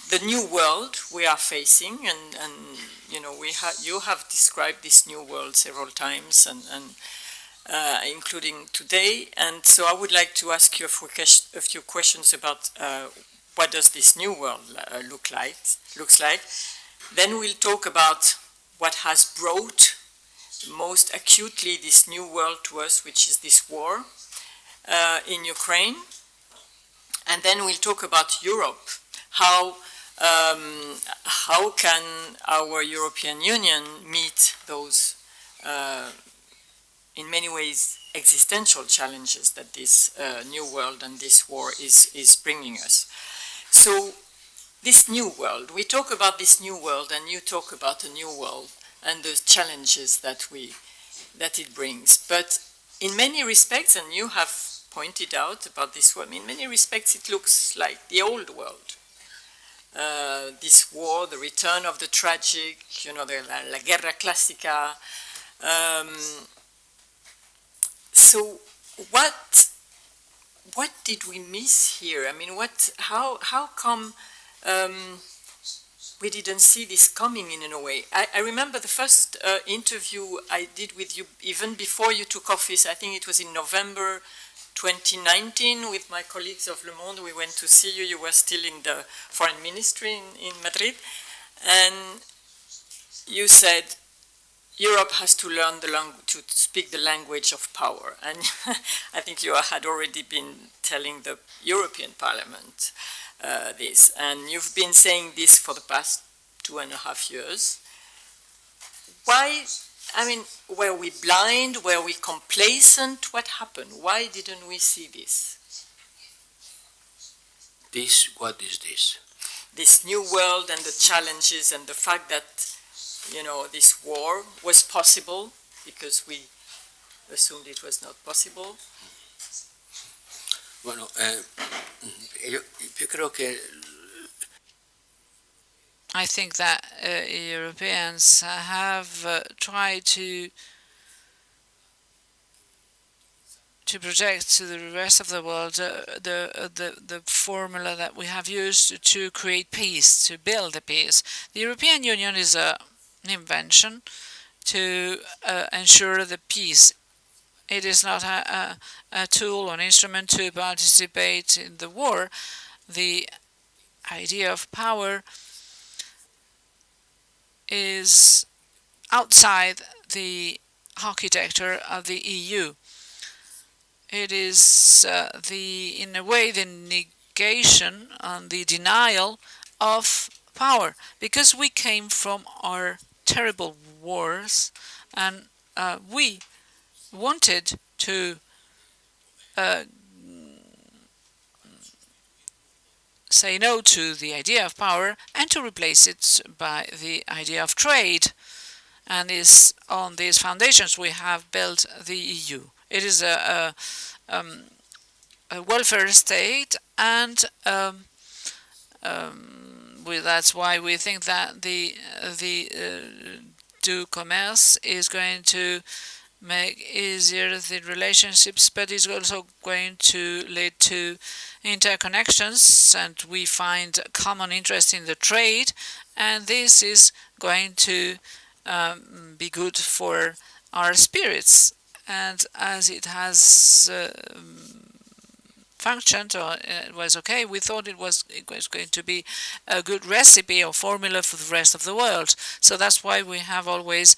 the new world we are facing, and you know, you have described this new world several times, and including today. And so I would like to ask you a few questions about what does this new world looks like. Then we'll talk about what has brought most acutely this new world to us, which is this war in Ukraine. And then we'll talk about Europe. How can our European Union meet those, in many ways, existential challenges that this new world and this war is bringing us? So this new world, we talk about this new world, and you talk about a new world and the challenges that it brings. But in many respects, and you have pointed out about this world, in many respects it looks like the old world. This war, the return of the tragic, you know, la guerra clásica. So what did we miss here? I mean, how come we didn't see this coming in a way? I remember the first interview I did with you, even before you took office. I think it was in November 2019 with my colleagues of Le Monde. We went to see you. You were still in the foreign ministry in Madrid. And you said, Europe has to learn to speak the language of power. And I think you had already been telling the European Parliament this. And you've been saying this for the past 2.5 years. Why, I mean, were we blind? Were we complacent? What happened? Why didn't we see this? What is this? This new world and the challenges and the fact that, you know, this war was possible because we assumed it was not possible. Bueno, yo creo que I think that Europeans have tried to project to the rest of the world the formula that we have used to create peace, to build the peace. The European Union is an invention to ensure the peace. It is not a tool or an instrument to participate in the war. The idea of power is outside the architecture of the EU. It is in a way, the negation and the denial of power, because we came from our terrible wars, and we wanted to say no to the idea of power and to replace it by the idea of trade. And on these foundations we have built the EU. It is a welfare state, and that's why we think that the do commerce, is going to make easier the relationships, but it's also going to lead to interconnections, and we find common interest in the trade, and this is going to be good for our spirits. And as it has functioned, or it was okay, we thought it was going to be a good recipe or formula for the rest of the world. So that's why we have always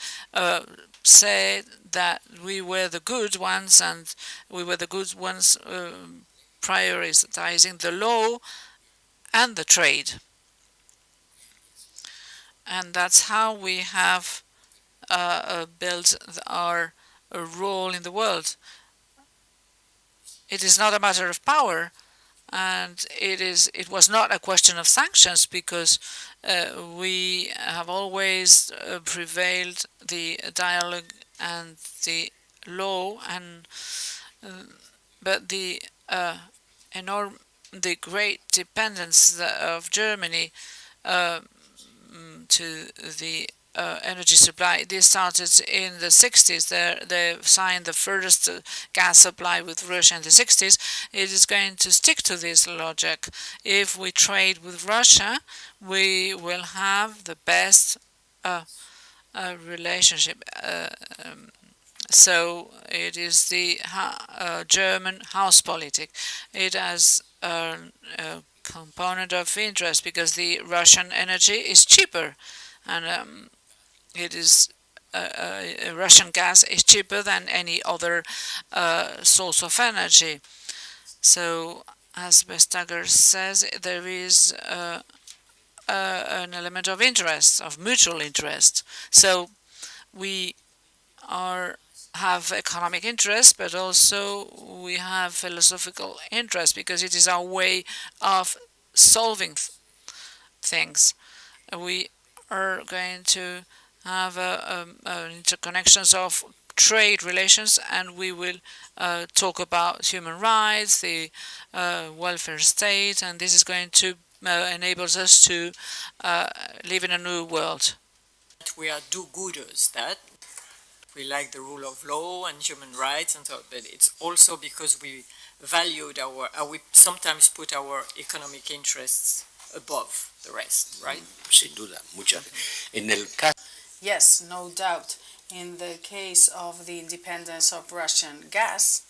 said that we were the good ones, and we were the good ones prioritizing the law and the trade. And that's how we have built our role in the world. It is not a matter of power, and it was not a question of sanctions, because we have always prevailed the dialogue and the law, and but the great dependence of Germany to the energy supply. This started in the 60s. They signed the first gas supply with Russia in the 60s. It is going to stick to this logic. If we trade with Russia, we will have the best relationship. So it is the German house politic. It has a component of interest because the Russian energy is cheaper, and it is Russian gas is cheaper than any other source of energy. So, as Vestager says, there is an element of interest, of mutual interest. So, we have economic interest, but also we have philosophical interest, because it is our way of solving things. We are going to have interconnections of trade relations, and we will talk about human rights, the welfare state, and this is going to enable us to live in a new world. We are do-gooders, that we like the rule of law and human rights, and so, but it's also because we valued we sometimes put our economic interests above the rest, right? Sin duda, muchas. En el caso. Yes, no doubt. In the case of the independence of Russian gas,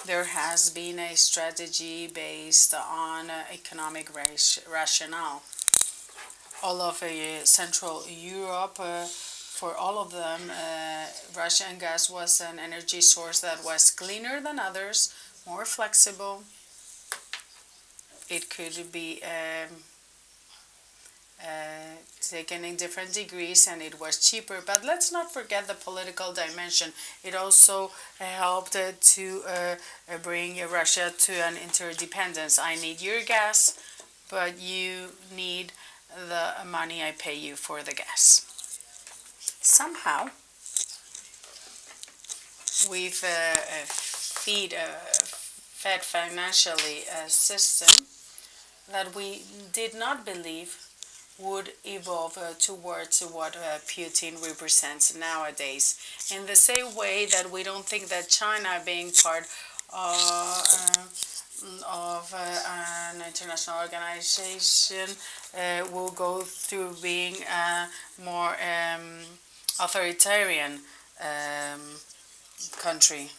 there has been a strategy based on economic rationale. All of Central Europe, for all of them, Russian gas was an energy source that was cleaner than others, more flexible. It could be taken in different degrees, and it was cheaper. But let's not forget the political dimension. It also helped to bring Russia to an interdependence. I need your gas, but you need the money I pay you for the gas. Somehow, we've fed financially a system that we did not believe would evolve towards what Putin represents nowadays. In the same way that we don't think that China, being part of an international organization, will go through being more authoritarian country.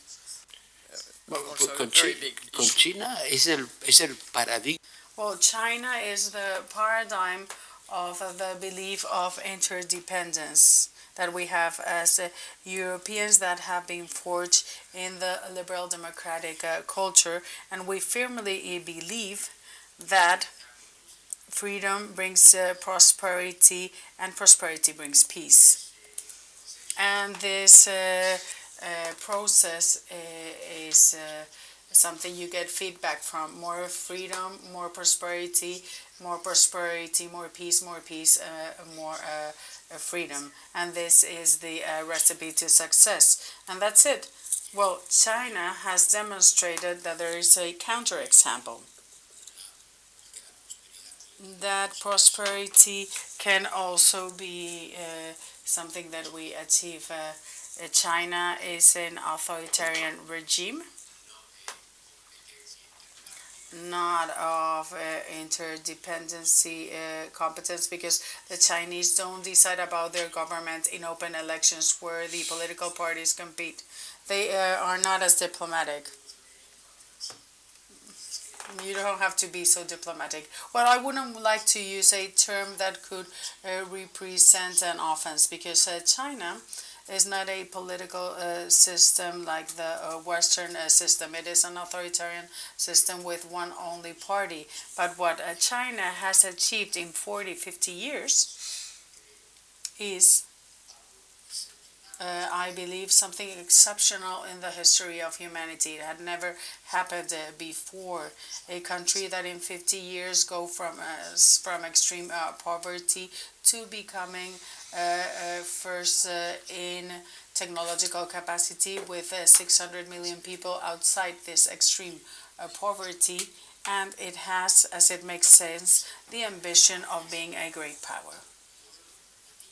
Con China es el paradigma. Well, China is the paradigm of the belief of interdependence that we have as Europeans that have been forged in the liberal democratic culture, and we firmly believe that freedom brings prosperity, and prosperity brings peace. And this process is something you get feedback from: more freedom, more prosperity, more peace, more freedom. And this is the recipe to success. And that's it. Well, China has demonstrated that there is a counterexample. that prosperity can also be something that we achieve. China is an authoritarian regime, not of interdependency competence, because the Chinese don't decide about their government in open elections where the political parties compete. They are not as diplomatic. You don't have to be so diplomatic. Well, I wouldn't like to use a term that could represent an offense, because China is not a political system like the Western system. It is an authoritarian system with one only party. But what China has achieved in 40, 50 years is, I believe, something exceptional in the history of humanity. It had never happened before. A country that in 50 years go from extreme poverty to becoming first in technological capacity, with 600 million people outside this extreme poverty, and it has, as it makes sense, the ambition of being a great power.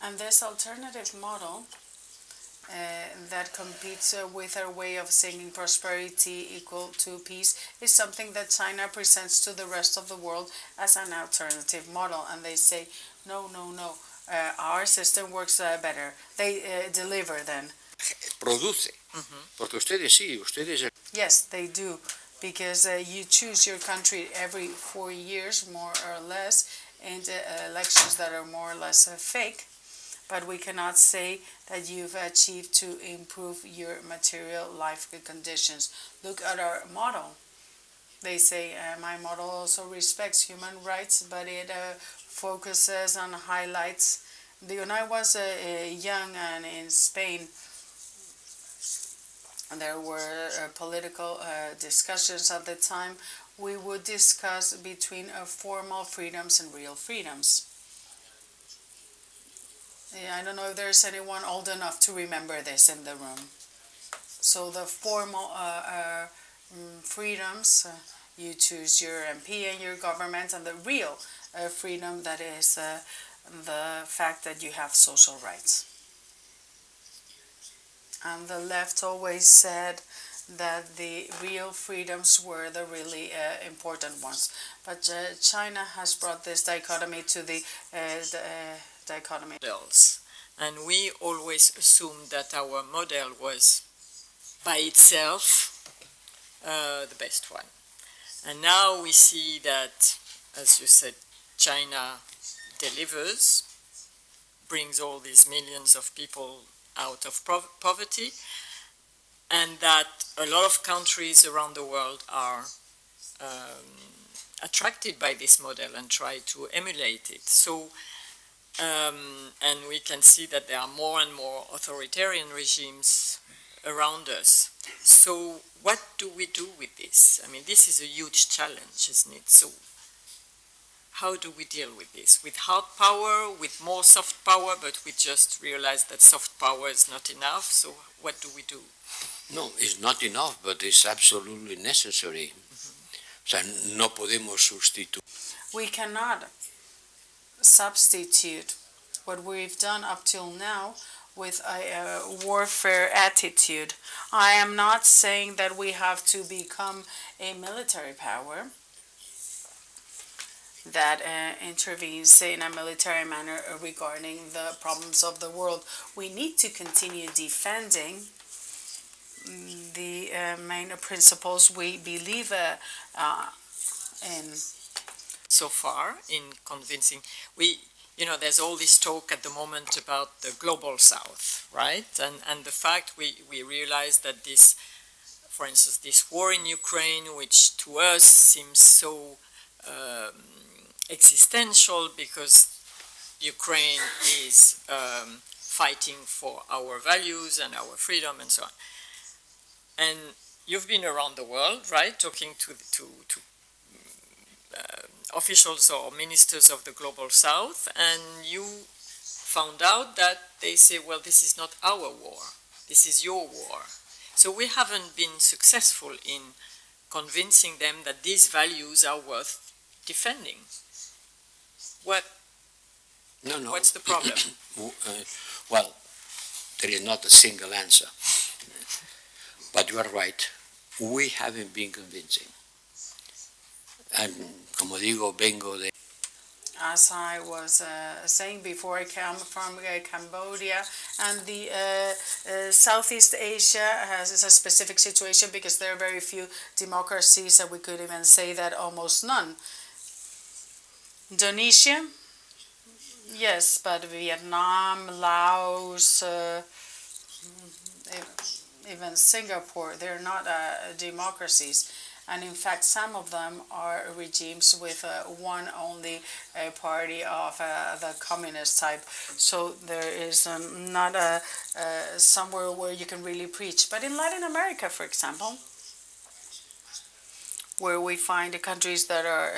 And this alternative model that competes with our way of seeing prosperity equal to peace is something that China presents to the rest of the world as an alternative model. And they say, no, no, no, our system works better. They deliver then. Produce. Porque ustedes sí, ustedes... Yes, they do, because you choose your country every 4 years, more or less, and elections that are more or less fake. But we cannot say that you've achieved to improve your material life conditions. Look at our model. They say my model also respects human rights, but it focuses on highlights. When I was young and in Spain, there were political discussions at the time. We would discuss between formal freedoms and real freedoms. Yeah, I don't know if there's anyone old enough to remember this in the room. So the formal freedoms, you choose your MP and your government, and the real freedom, that is the fact that you have social rights. And the left always said that the real freedoms were the really important ones. But China has brought this dichotomy to the dichotomy. And we always assumed that our model was by itself the best one. And now we see that, as you said, China delivers, brings all these millions of people out of poverty, and that a lot of countries around the world are attracted by this model and try to emulate it. So, and we can see that there are more and more authoritarian regimes around us. So what do we do with this? I mean, this is a huge challenge, isn't it? So how do we deal with this? With hard power, with more soft power, but we just realize that soft power is not enough, so what do we do? No, it's not enough, but it's absolutely necessary. O sea, no podemos sustituir. We cannot substitute what we've done up till now with a warfare attitude. I am not saying that we have to become a military power that intervenes in a military manner regarding the problems of the world. We need to continue defending the main principles we believe in. So far, in convincing, there's all this talk at the moment about the global South, right? And the fact we realize that this, for instance, this war in Ukraine, which to us seems so existential because Ukraine is fighting for our values and our freedom and so on. And you've been around the world, right, talking to officials or ministers of the global South, and you found out that they say, well, this is not our war, this is your war. So we haven't been successful in convincing them that these values are worth defending. No. What's the problem? Well, there is not a single answer. But you are right. We haven't been convincing. And como digo, vengo de... As I was saying before, I come from Cambodia, and the Southeast Asia is a specific situation because there are very few democracies, and we could even say that almost none. Indonesia, yes, but Vietnam, Laos, even Singapore, they're not democracies. And in fact, some of them are regimes with one only party of the communist type. So there is not somewhere where you can really preach. But in Latin America, for example, where we find countries that are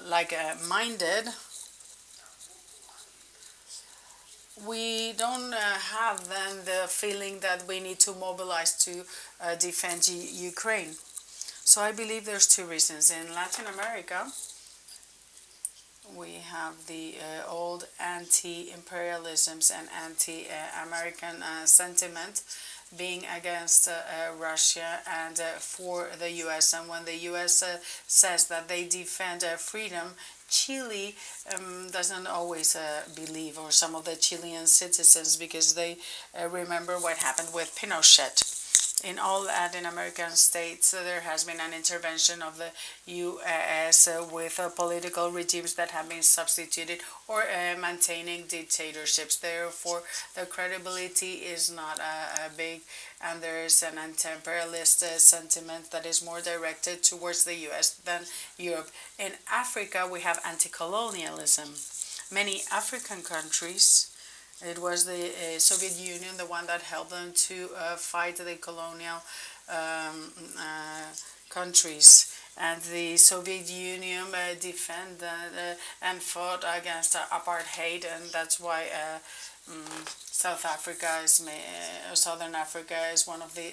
like-minded, we don't have then the feeling that we need to mobilize to defend Ukraine. So I believe there's two reasons. In Latin America, we have the old anti-imperialisms and anti-American sentiment being against Russia and for the U.S. And when the U.S. says that they defend freedom, Chile doesn't always believe, or some of the Chilean citizens, because they remember what happened with Pinochet. In all Latin American states, there has been an intervention of the U.S. With political regimes that have been substituted or maintaining dictatorships. Therefore, the credibility is not big, and there is an anti-imperialist sentiment that is more directed towards the U.S. than Europe. In Africa, we have anti-colonialism. Many African countries, it was the Soviet Union, the one that helped them to fight the colonial countries. And the Soviet Union defended and fought against apartheid, and that's why South Africa is, Southern Africa is one of the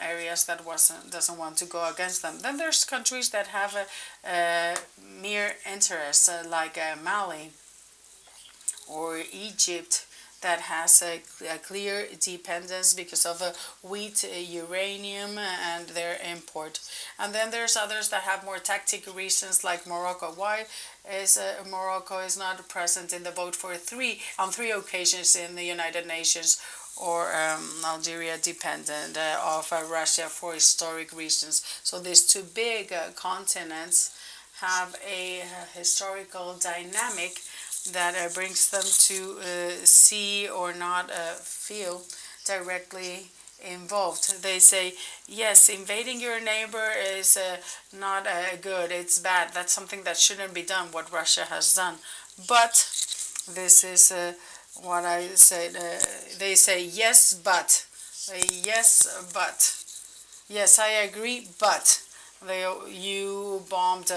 areas that doesn't want to go against them. Then there's countries that have mere interests, like Mali or Egypt, that has a clear dependence because of wheat, uranium, and their import. And then there's others that have more tactical reasons, like Morocco. Why is Morocco is not present in the vote on three occasions in the United Nations, or Algeria dependent of Russia for historic reasons? So these two big continents have a historical dynamic that brings them to see or not feel directly involved. They say, yes, invading your neighbor is not good, it's bad, that's something that shouldn't be done, what Russia has done. But this is what I said. They say, yes, but. Yes, I agree, but. You bombed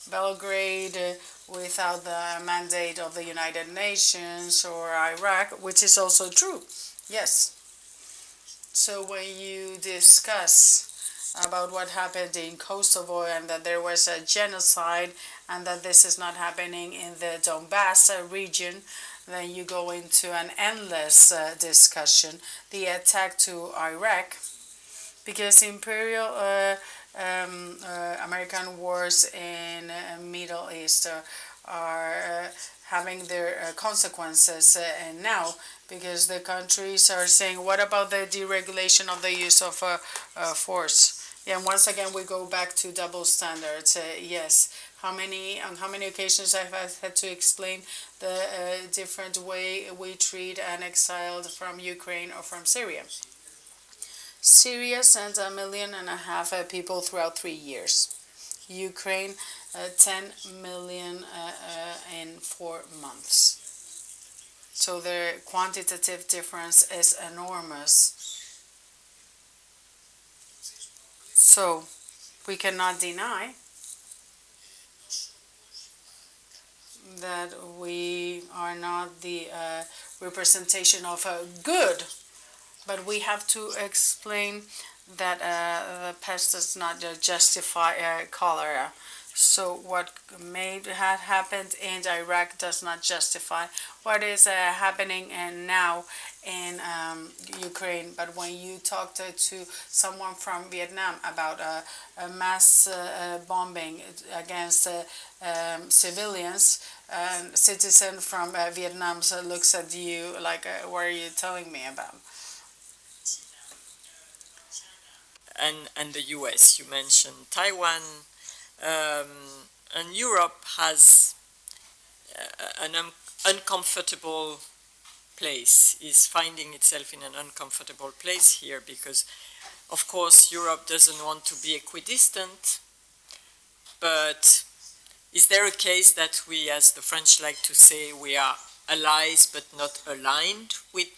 Belgrade without the mandate of the United Nations, or Iraq, which is also true. Yes. So when you discuss about what happened in Kosovo and that there was a genocide and that this is not happening in the Donbass region, then you go into an endless discussion. The attack to Iraq, because imperial American wars in Middle East are having their consequences now, because the countries are saying, what about the deregulation of the use of force? Yeah, and once again we go back to double standards. Yes, on how many occasions I've had to explain the different way we treat an exiled from Ukraine or from Syria. Syria sends 1.5 million people throughout 3 years. Ukraine, 10 million in 4 months. So the quantitative difference is enormous. So we cannot deny that we are not the representation of good. But we have to explain that the pest does not justify cholera. So what had happened in Iraq does not justify what is happening now in Ukraine. But when you talk to someone from Vietnam about a mass bombing against civilians, a citizen from Vietnam looks at you like, what are you telling me about? And the US, you mentioned Taiwan, and Europe has an uncomfortable place, is finding itself in an uncomfortable place here because, of course, Europe doesn't want to be equidistant, but is there a case that we, as the French like to say, we are allies but not aligned with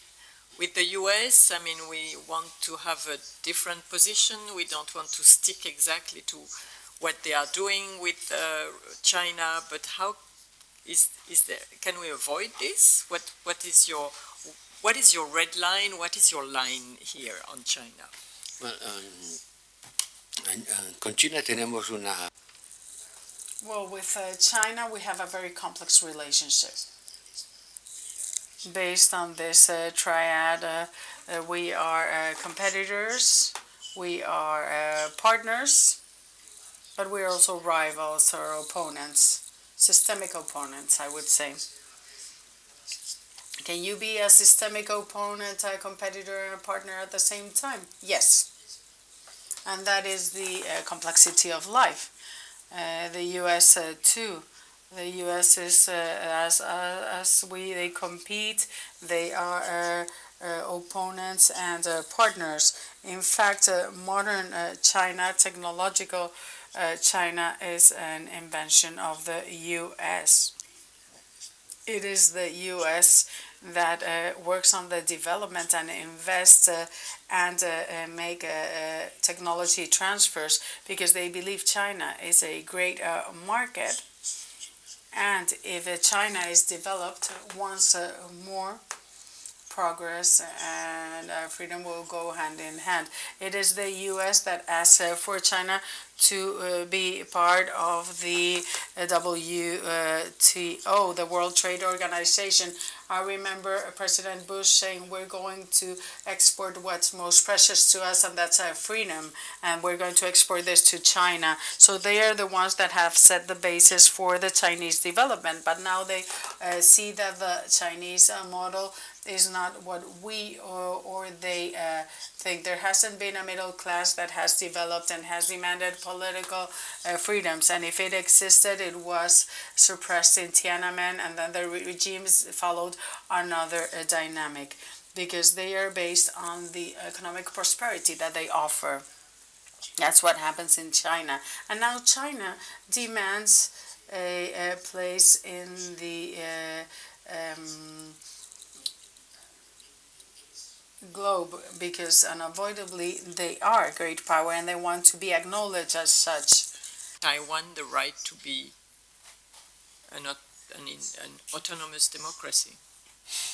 the US? I mean, we want to have a different position. We don't want to stick exactly to what they are doing with China. But how is there? Can we avoid this? What is your red line? What is your line here on China? Well, con China tenemos una. Well, with China, we have a very complex relationship. Based on this triad, we are competitors, we are partners, but we are also rivals or opponents, systemic opponents, I would say. Can you be a systemic opponent, a competitor, and a partner at the same time? Yes. And that is the complexity of life. The US too. The U.S. is as they compete. They are opponents and partners. In fact, modern China, technological China, is an invention of the U.S. It is the U.S. that works on the development and invests and make technology transfers because they believe China is a great market. And if China is developed, once more progress and freedom will go hand in hand. It is the U.S. that asks for China to be part of the WTO, the World Trade Organization. I remember President Bush saying we're going to export what's most precious to us, and that's freedom, and we're going to export this to China. So they are the ones that have set the basis for the Chinese development, but now they see that the Chinese model is not what we or they think. There hasn't been a middle class that has developed and has demanded political freedoms, and if it existed, it was suppressed in Tiananmen, and then the regimes followed another dynamic because they are based on the economic prosperity that they offer. That's what happens in China. And now China demands a place in the globe because unavoidably they are a great power and they want to be acknowledged as such. Taiwan the right to be an autonomous democracy.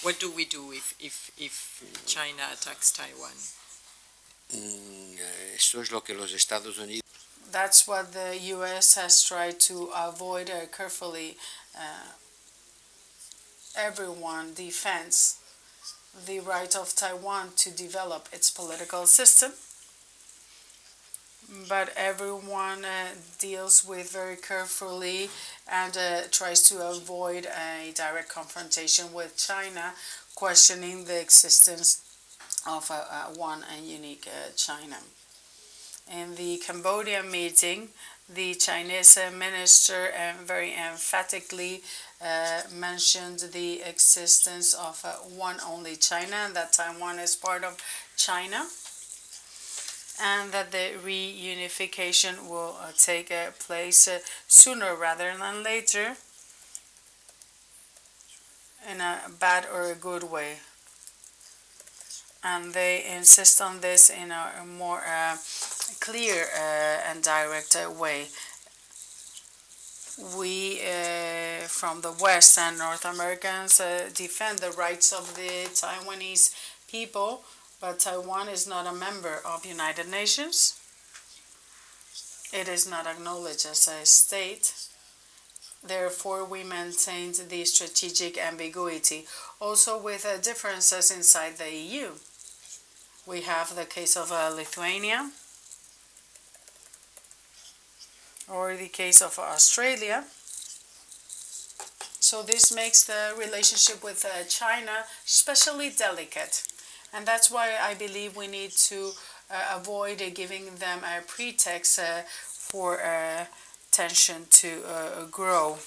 What do we do if China attacks Taiwan? Esto es lo que los Estados Unidos. That's what the U.S. has tried to avoid carefully. Everyone defends the right of Taiwan to develop its political system, but everyone deals with very carefully and tries to avoid a direct confrontation with China, questioning the existence of one and unique China. In the Cambodia meeting, the Chinese minister very emphatically mentioned the existence of one only China, and that Taiwan is part of China, and that the reunification will take place sooner rather than later, in a bad or a good way. And they insist on this in a more clear and direct way. We from the West and North Americans defend the rights of the Taiwanese people, but Taiwan is not a member of United Nations It is not acknowledged as a state. Therefore, we maintained the strategic ambiguity, also with differences inside the EU. We have the case of Lithuania, or the case of Australia. So this makes the relationship with China especially delicate. And that's why I believe we need to avoid giving them a pretext for tension to grow.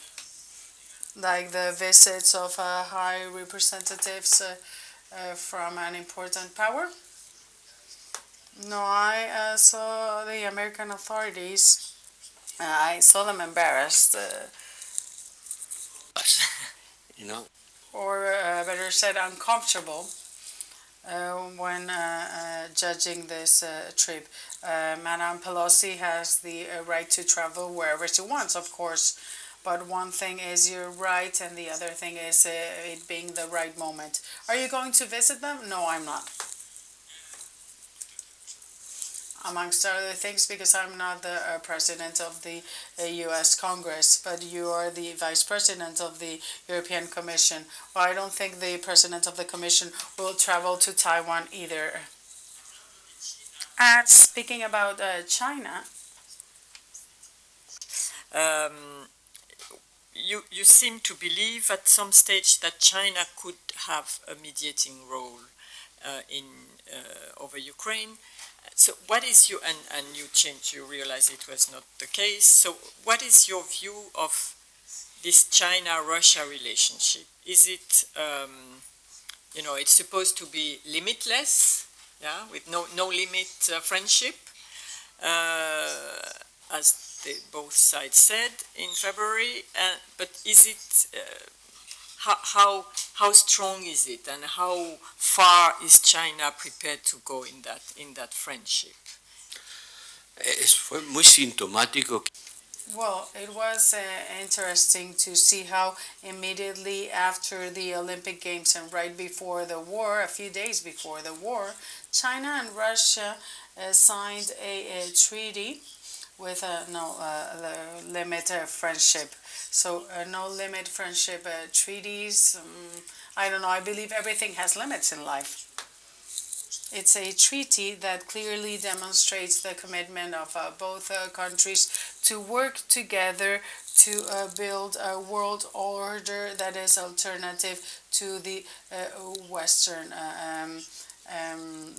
Like the visits of high representatives from an important power. No, I saw the American authorities. I saw them embarrassed. You know, Or better said, uncomfortable when judging this trip. Madame Pelosi has the right to travel wherever she wants, of course. But one thing is your right, and the other thing is it being the right moment. Are you going to visit them? No, I'm not. Amongst other things, because I'm not the president of the U.S. Congress, but you are the vice president of the European Commission. Well, I don't think the president of the Commission will travel to Taiwan either. And speaking about China, you seem to believe at some stage that China could have a mediating role over Ukraine. So what is your, and you changed, you realize it was not the case. So what is your view of this China-Russia relationship? Is it, it's supposed to be limitless, yeah, with no limit friendship, as both sides said in February. But is it, how strong is it, and how far is China prepared to go in that friendship? fue muy sintomático. well, it was interesting to see how immediately after the Olympic Games and right before the war, a few days before the war, China and Russia signed a treaty with no limit friendship. So no limit friendship treaties. I don't know. I believe everything has limits in life. It's a treaty that clearly demonstrates the commitment of both countries to work together to build a world order that is alternative to the Western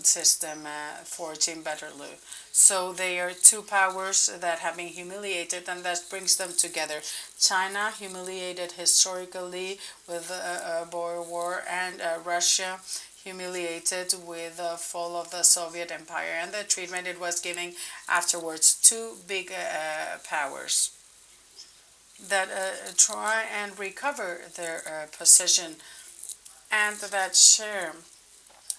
system forging better law. So they are two powers that have been humiliated, and that brings them together. China humiliated historically with the Boer War, and Russia humiliated with the fall of the Soviet Empire and the treatment it was giving afterwards. Two big powers that try and recover their position and that share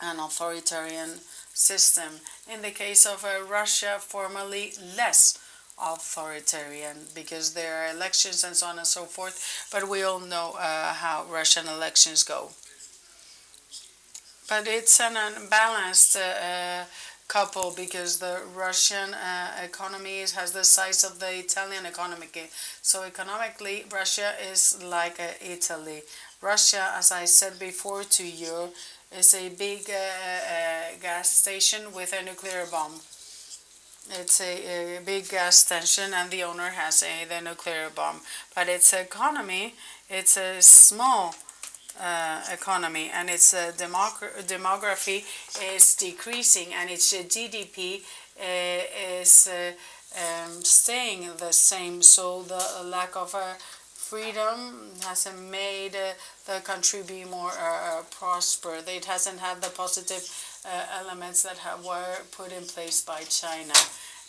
an authoritarian system. In the case of Russia, formally less authoritarian because there are elections and so on and so forth, but we all know how Russian elections go. But it's an unbalanced couple because the Russian economy has the size of the Italian economy. So economically, Russia is like Italy. Russia, as I said before to you, is a big gas station with a nuclear bomb. It's a big gas station, and the owner has the nuclear bomb. But its economy, it's a small economy, and its demography is decreasing, and its GDP is staying the same. So the lack of freedom hasn't made the country be more prosperous. It hasn't had the positive elements that were put in place by China.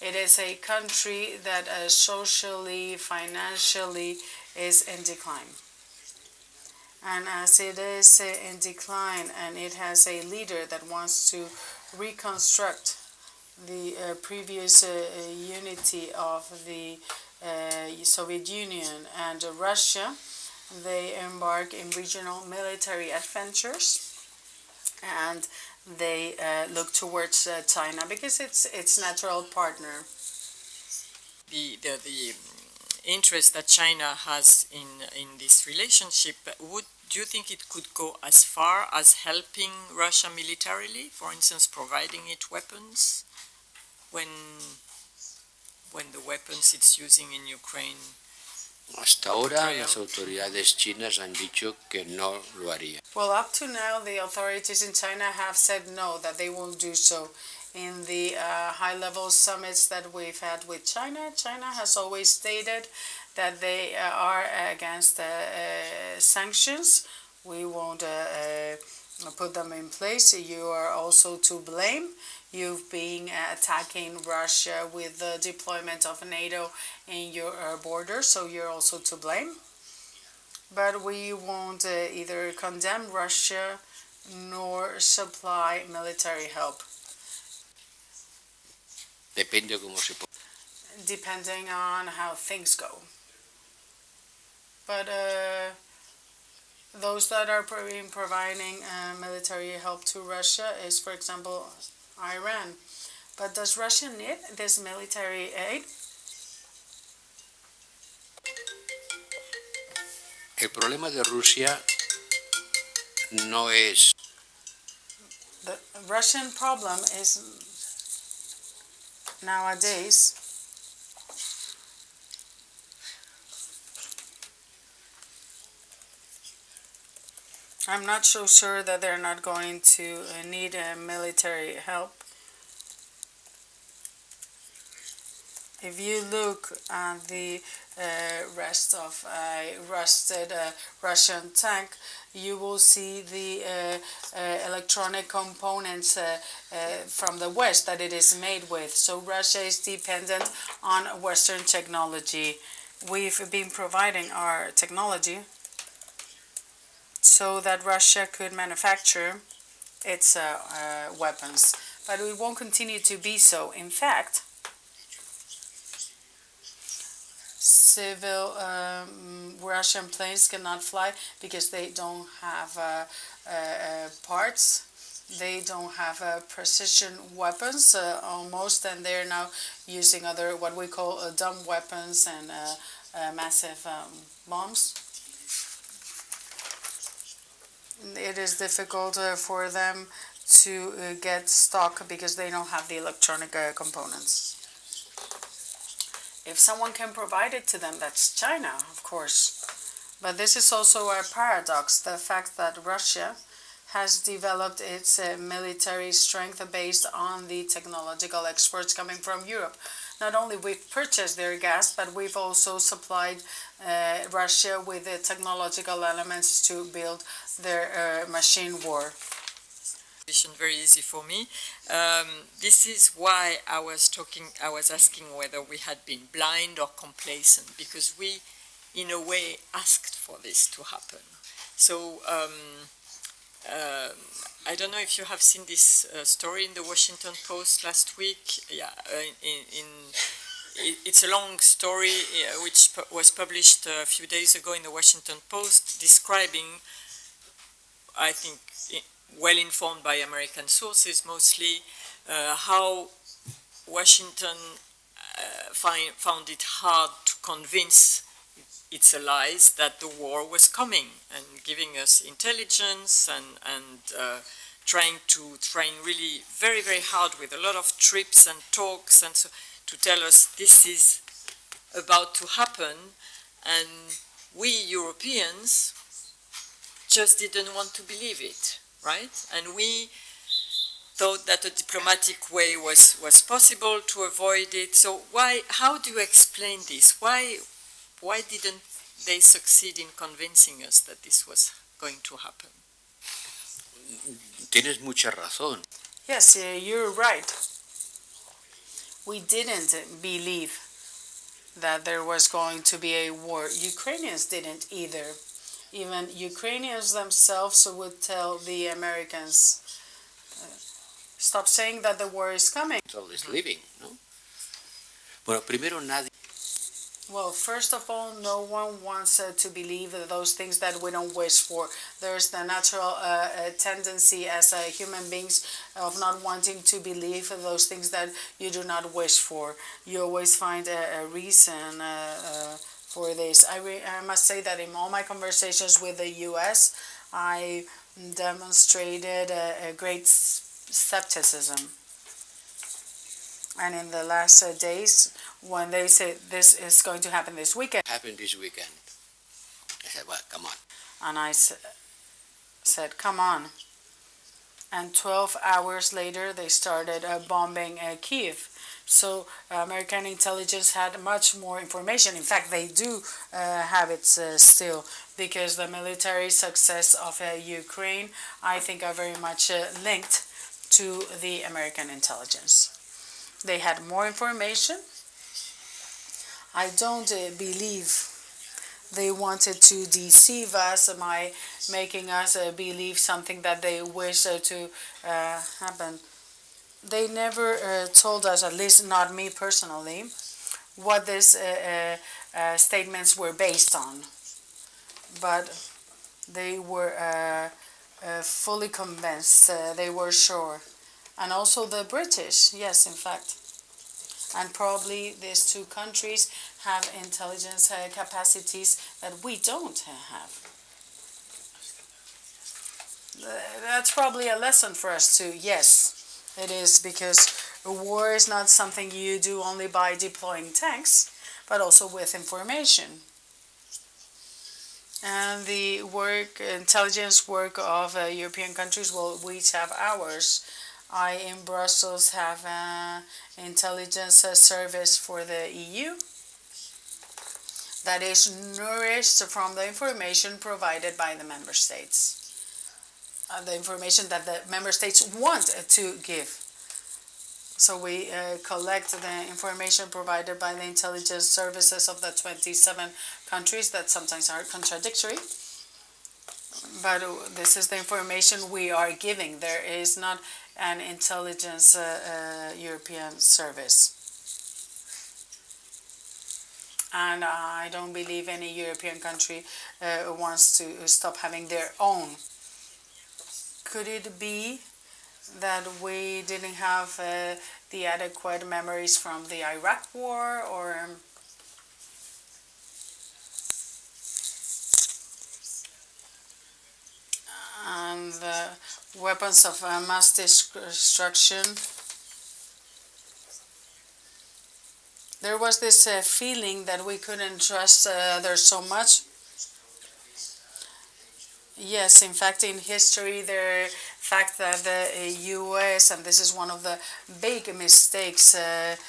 It is a country that socially, financially is in decline. And as it is in decline, and it has a leader that wants to reconstruct the previous unity of the Soviet Union and Russia, they embark in regional military adventures, and they look towards China because it's its natural partner. the interest that China has in this relationship, do you think it could go as far as helping Russia militarily, for instance, providing it weapons when the weapons it's using in Ukraine? Hasta ahora las autoridades chinas han dicho que no lo haría. Well, up to now, the authorities in China have said no, that they won't do so. In the high-level summits that we've had with China, China has always stated that they are against sanctions. We won't put them in place. You are also to blame. You've been attacking Russia with the deployment of NATO in your border, so you're also to blame. But we won't either condemn Russia nor supply military help. Depende cómo se ponga. Depending on how things go. But those that are providing military help to Russia is, for example, Iran. But does Russia need this military aid? El problema de Rusia no es. The Russian problem is nowadays I'm not so sure that they're not going to need military help. If you look at the rest of a rusted Russian tank, you will see the electronic components from the West that it is made with. So Russia is dependent on Western technology. We've been providing our technology so that Russia could manufacture its weapons. But it won't continue to be so. In fact, civil Russian planes cannot fly because they don't have parts. They don't have precision weapons almost, and they're now using other what we call dumb weapons and massive bombs. It is difficult for them to get stock because they don't have the electronic components. If someone can provide it to them, that's China, of course. But this is also a paradox, the fact that Russia has developed its military strength based on the technological exports coming from Europe. Not only we've purchased their gas, but we've also supplied Russia with the technological elements to build their machine war. Very easy for me. This is why I was asking whether we had been blind or complacent, because we, in a way, asked for this to happen. So I don't know if you have seen this story in the Washington Post last week. Yeah, it's a long story which was published a few days ago in the Washington Post, describing, I think, well informed by American sources mostly, how Washington found it hard to convince its allies that the war was coming, and giving us intelligence and trying to train really very, very hard with a lot of trips and talks and so to tell us this is about to happen, and we Europeans just didn't want to believe it. Right? And we thought that a diplomatic way was possible to avoid it. So how do you explain this? Why didn't they succeed in convincing us that this was going to happen? Tienes mucha razón. Yes, you're right. We didn't believe that there was going to be a war. Ukrainians didn't either. Even Ukrainians themselves would tell the Americans, stop saying that the war is coming. All is living, ¿no? Bueno, primero nadie. Well, first of all, no one wants to believe those things that we don't wish for. There's the natural tendency as human beings of not wanting to believe those things that you do not wish for. You always find a reason for this. I must say that in all my conversations with the U.S., I demonstrated a great skepticism. And in the last days, when they say this is going to happen this weekend, Happened this weekend. I said, well, come on. and I said, come on. And 12 hours later, they started bombing Kiev. So American intelligence had much more information. In fact, they do have it still, because the military success of Ukraine, I think, are very much linked to the American intelligence. They had more information. I don't believe they wanted to deceive us by making us believe something that they wish to happen. They never told us, at least not me personally, what these statements were based on. But they were fully convinced, they were sure. And also the British, yes, in fact. And probably these two countries have intelligence capacities that we don't have. That's probably a lesson for us too. Yes, it is, because a war is not something you do only by deploying tanks, but also with information. And the intelligence work of European countries, well, we each have ours. I, in Brussels, have an intelligence service for the EU that is nourished from the information provided by the member states. The information that the member states want to give. So we collect the information provided by the intelligence services of the 27 countries that sometimes are contradictory. But this is the information we are giving. There is not an intelligence European service. And I don't believe any European country wants to stop having their own. Could it be that we didn't have the adequate memories from the Iraq War, or and the weapons of mass destruction? There was this feeling that we couldn't trust others so much. Yes, in fact, in history, the fact that the U.S., and this is one of the big mistakes of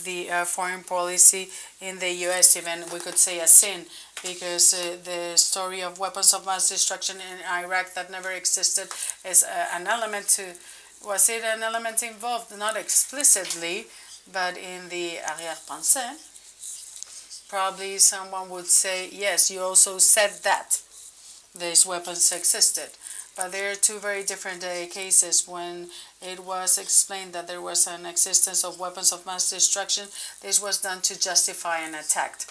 the foreign policy in the U.S., even we could say a sin, because the story of weapons of mass destruction in Iraq that never existed is an element to, was it an element involved? Not explicitly, but in the arrière-pensée. Probably someone would say, yes, you also said that these weapons existed. But there are two very different cases. When it was explained that there was an existence of weapons of mass destruction, this was done to justify an attack.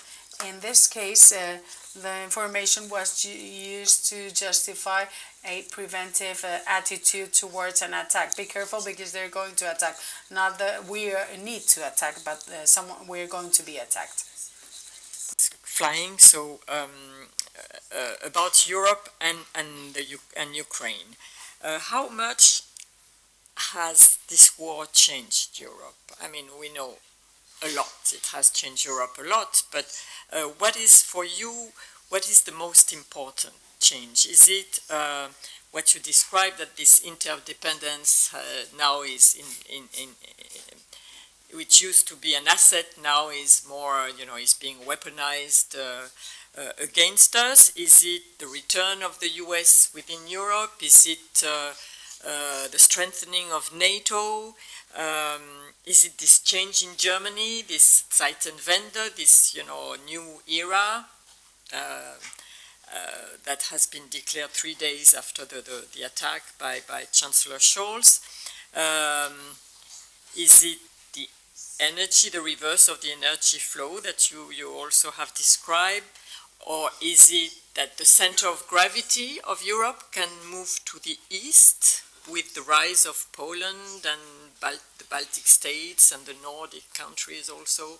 In this case, the information was used to justify a preventive attitude towards an attack. Be careful, because they're going to attack. Not that we need to attack, but we're going to be attacked. Flying, so about Europe and Ukraine. How much has this war changed Europe? I mean, we know a lot. It has changed Europe a lot, but what is, for you, what is the most important change? Is it what you described, that this interdependence now is which used to be an asset, now is more, is being weaponized against us? Is it the return of the US within Europe? Is it the strengthening of NATO? Is it this change in Germany, this Zeitenwende, this new era that has been declared 3 days after the attack by Chancellor Scholz? Is it the energy, the reverse of the energy flow that you also have described? Or is it that the center of gravity of Europe can move to the east with the rise of Poland and the Baltic states and the Nordic countries also,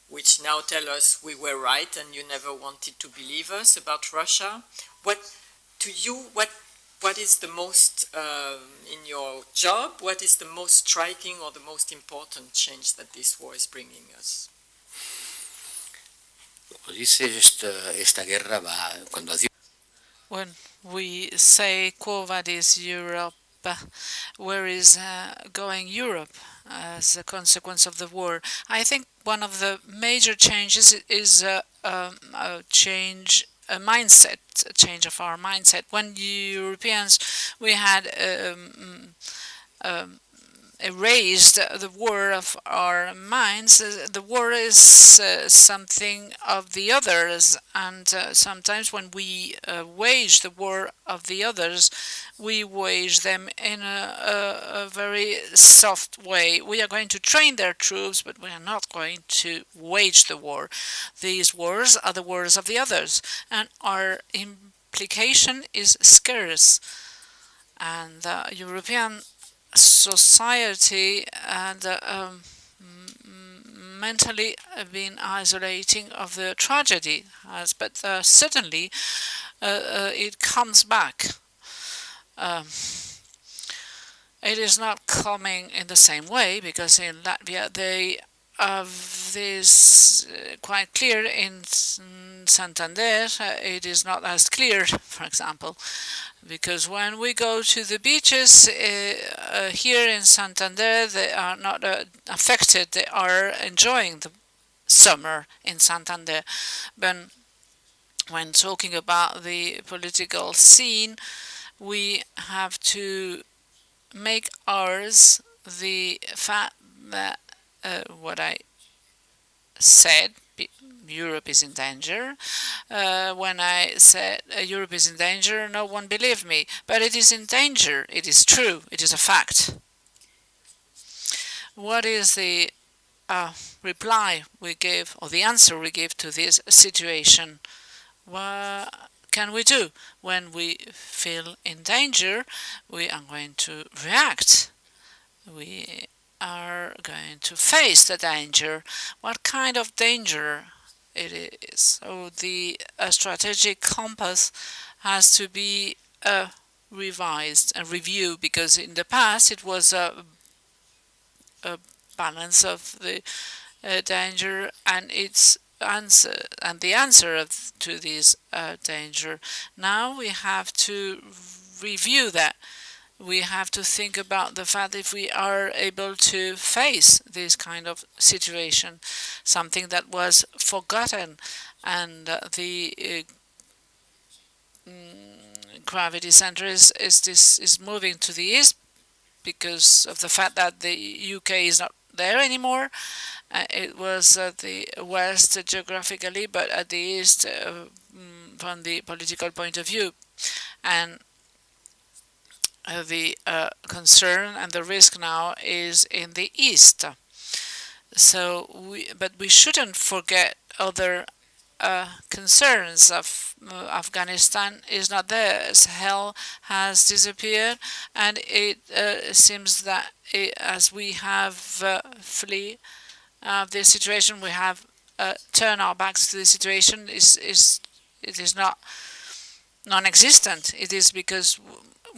which now tell us we were right and you never wanted to believe us about Russia? What is the most, in your job, what is the most striking or the most important change that this war is bringing us? When we say QUO VADIS Europe, where is going Europe as a consequence of the war? I think one of the major changes is a change of our mindset. When Europeans, we had erased the war of our minds. The war is something of the others, and sometimes when we wage the war of the others, we wage them in a very soft way. We are going to train their troops, but we are not going to wage the war. These wars are the wars of the others, and our implication is scarce. And the European society and mentally been isolating of the tragedy, but suddenly it comes back. It is not coming in the same way, because in Latvia they have this quite clear. In Santander it is not as clear, for example, because when we go to the beaches here in Santander, they are not affected. They are enjoying the summer in Santander. But when talking about the political scene, we have to make ours the fact that what I said, Europe is in danger. When I said Europe is in danger, no one believed me. But it is in danger. It is true. It is a fact. What is the reply we give, or the answer we give to this situation? What can we do? When we feel in danger, we are going to react. We are going to face the danger. What kind of danger it is? So the strategic compass has to be revised and reviewed, because in the past it was a balance of the danger and its answer, and the answer to this danger. Now we have to review that. We have to think about the fact if we are able to face this kind of situation, something that was forgotten, and the gravity center is moving to the east because of the fact that the UK is not there anymore. It was at the west geographically, but at the east from the political point of view. And the concern and the risk now is in the east. So, but we shouldn't forget other concerns of Afghanistan is not there. Sahel has disappeared, and it seems that as we have flee this situation, we have turned our backs to the situation. It is not non-existent. It is because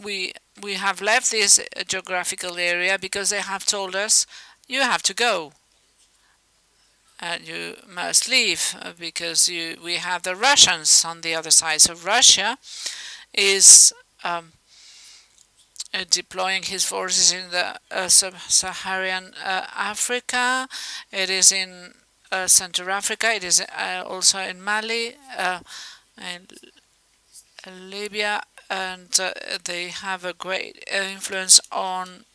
we have left this geographical area because they have told us you have to go. And you must leave because we have the Russians on the other side. So Russia is deploying his forces in the sub-Saharan Africa. It is in Central Africa. It is also in Mali and Libya, and they have a great influence on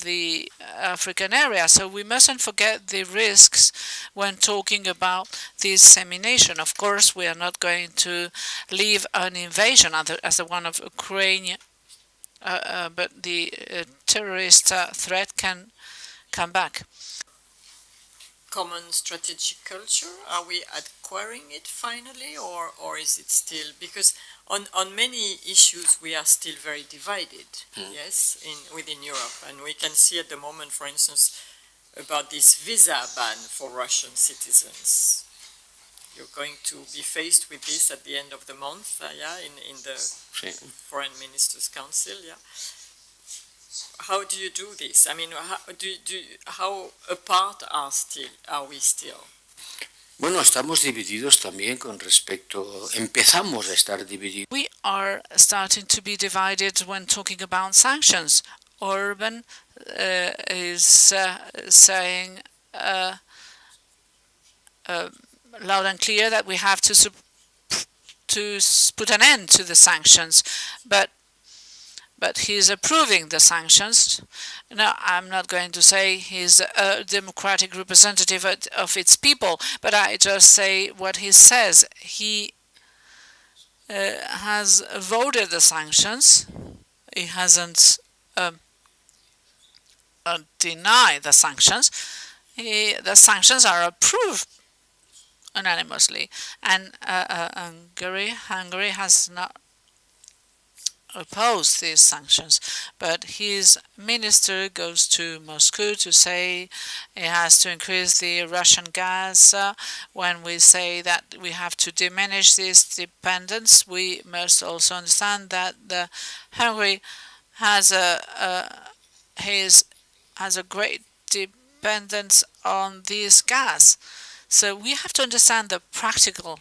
the African area. So we mustn't forget the risks when talking about dissemination. Of course, we are not going to leave an invasion as the one of Ukraine, but the terrorist threat can come back. Common strategic culture, are we acquiring it finally, or is it still, because on many issues we are still very divided, yes, within Europe, and we can see at the moment, for instance, about this visa ban for Russian citizens. You're going to be faced with this at the end of the month, in the Foreign Ministers' Council, How do you do this? I mean, how apart are we still? Bueno, estamos divididos también con respecto, empezamos a estar divididos. We are starting to be divided when talking about sanctions. Orban is saying loud and clear that we have to put an end to the sanctions, but he's approving the sanctions. No, I'm not going to say he's a democratic representative of its people, but I just say what he says. He has voted the sanctions. He hasn't denied the sanctions. The sanctions are approved unanimously, and Hungary has not oppose these sanctions, but his minister goes to Moscow to say he has to increase the Russian gas. When we say that we have to diminish this dependence, we must also understand that Hungary has a great dependence on this gas. So we have to understand the practical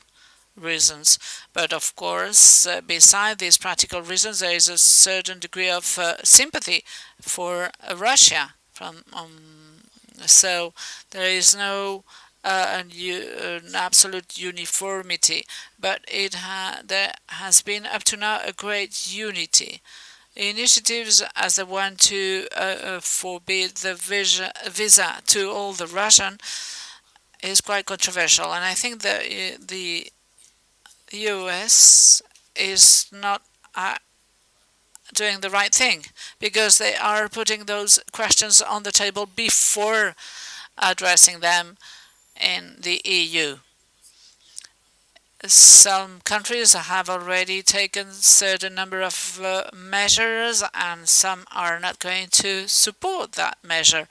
reasons, but of course, beside these practical reasons, there is a certain degree of sympathy for Russia. So there is no an absolute uniformity, but there has been up to now a great unity. Initiatives as the one to forbid the visa to all the Russian is quite controversial, and I think that the US is not doing the right thing, because they are putting those questions on the table before addressing them in the EU. Some countries have already taken a certain number of measures, and some are not going to support that measure.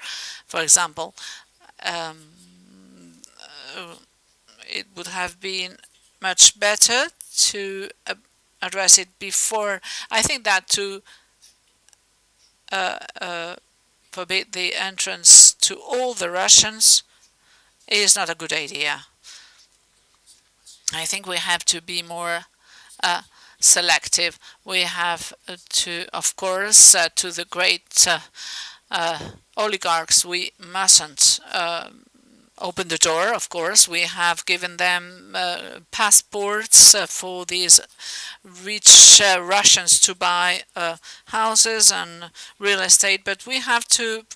For example, it would have been much better to address it before. I think that to forbid the entrance to all the Russians is not a good idea. I think we have to be more selective. We have to, of course, to the great oligarchs, we mustn't open the door, of course. We have given them passports for these rich Russians to buy houses and real estate, but we have to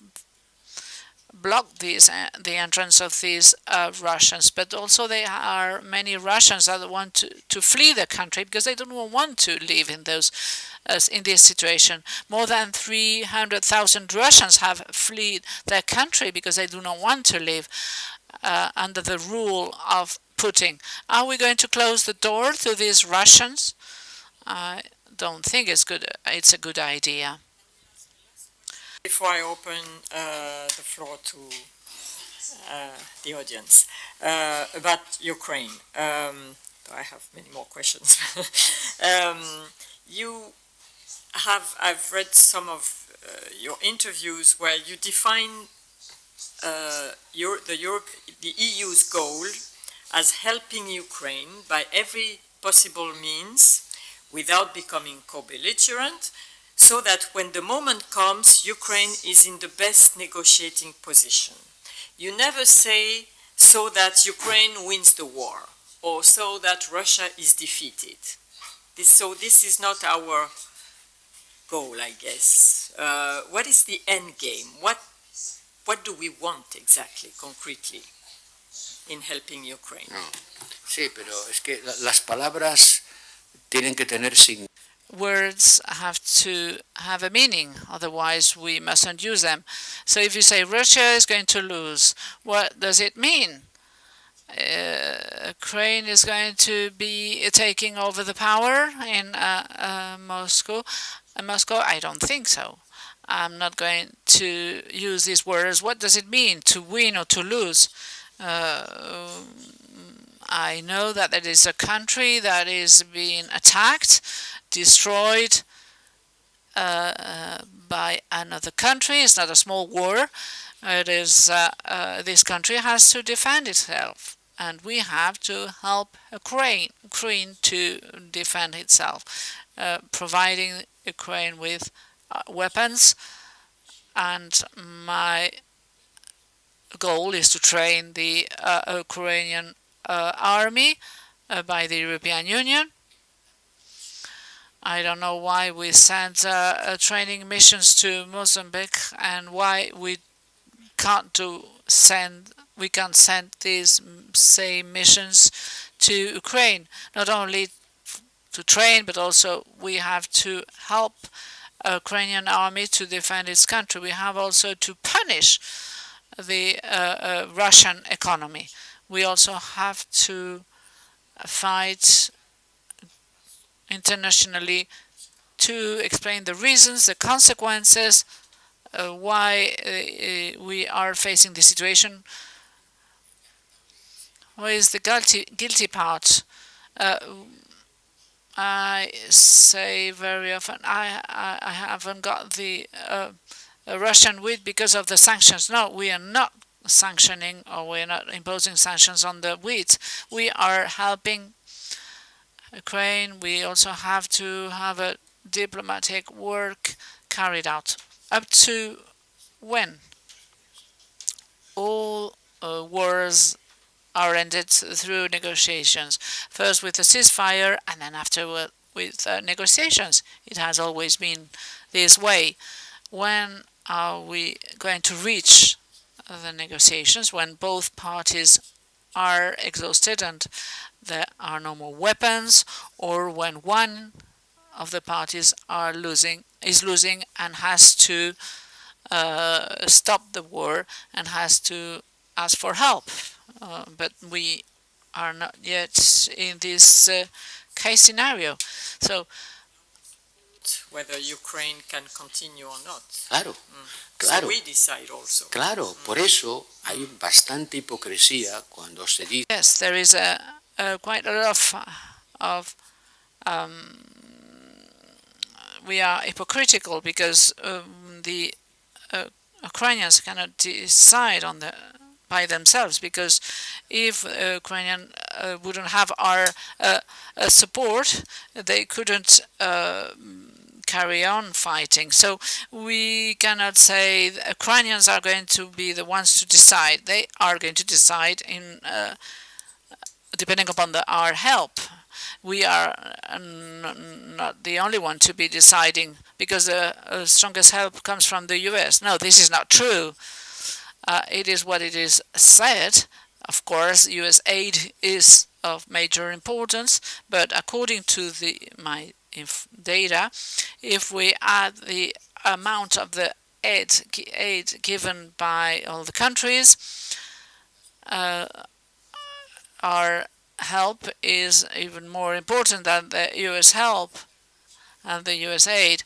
block the entrance of these Russians. But also there are many Russians that want to flee the country because they don't want to live in this situation. More than 300,000 Russians have fled their country because they do not want to live under the rule of Putin. Are we going to close the door to these Russians? I don't think it's a good idea. Before I open the floor to the audience, about Ukraine, I have many more questions. I've read some of your interviews where you define the EU's goal as helping Ukraine by every possible means without becoming co-belligerent, so that when the moment comes, Ukraine is in the best negotiating position. You never say so that Ukraine wins the war or so that Russia is defeated. This is not our goal, I guess. What is the end game? What do we want exactly, concretely, in helping Ukraine? No. Sí, pero es que las palabras tienen que tener significado. Words have to have a meaning, otherwise we mustn't use them. So if you say Russia is going to lose, what does it mean? Ukraine is going to be taking over the power in Moscow. Moscow, I don't think so. I'm not going to use these words. What does it mean to win or to lose? I know that there is a country that is being attacked, destroyed by another country. It's not a small war. It is this country has to defend itself, and we have to help Ukraine to defend itself, providing Ukraine with weapons. And my goal is to train the Ukrainian army by the European Union. I don't know why we sent training missions to Mozambique and why we can't send these same missions to Ukraine. Not only to train, but also we have to help Ukrainian army to defend its country. We have also to punish the Russian economy. We also have to fight internationally to explain the reasons, the consequences, why we are facing this situation. What is the guilty part? I say very often, I haven't got the Russian wheat because of the sanctions. No, we are not sanctioning, or we're not imposing sanctions on the wheat. We are helping Ukraine. We also have to have a diplomatic work carried out. Up to when? All wars are ended through negotiations. First with a ceasefire, and then afterward with negotiations. It has always been this way. When are we going to reach the negotiations? When both parties are exhausted and there are no more weapons, or when one of the parties is losing and has to stop the war and has to ask for help. But we are not yet in this case scenario. So whether Ukraine can continue or not. Claro, claro. So we decide also. Claro, por eso hay bastante hipocresía cuando se dice. Yes, there is quite a lot of we are hypocritical because the Ukrainians cannot decide by themselves, because if Ukrainian wouldn't have our support, they couldn't carry on fighting. So we cannot say the Ukrainians are going to be the ones to decide. They are going to decide in depending upon our help. We are not the only one to be deciding because the strongest help comes from the US. No, this is not true. It is what it is said. Of course, US aid is of major importance, but according to my data, if we add the amount of the aid given by all the countries, our help is even more important than the US help and the US aid.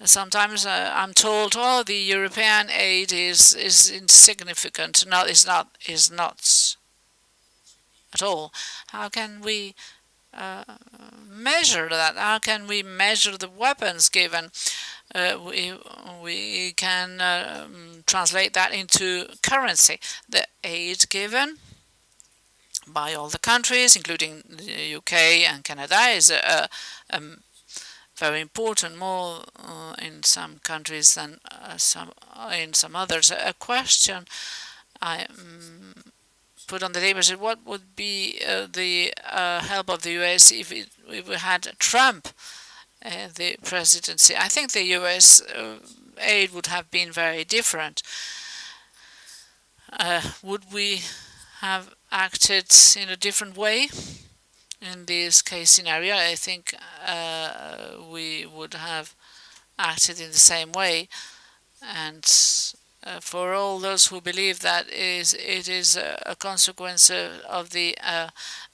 Sometimes I'm told, oh, the European aid is insignificant. No, it's not at all. How can we measure that? How can we measure the weapons given? We can translate that into currency. The aid given by all the countries, including the UK and Canada, is very important, more in some countries than in some others. A question I put on the table is, what would be the help of the US if we had Trump the presidency? I think the US aid would have been very different. Would we have acted in a different way? in this case scenario, I think we would have acted in the same way. And for all those who believe that it is a consequence of the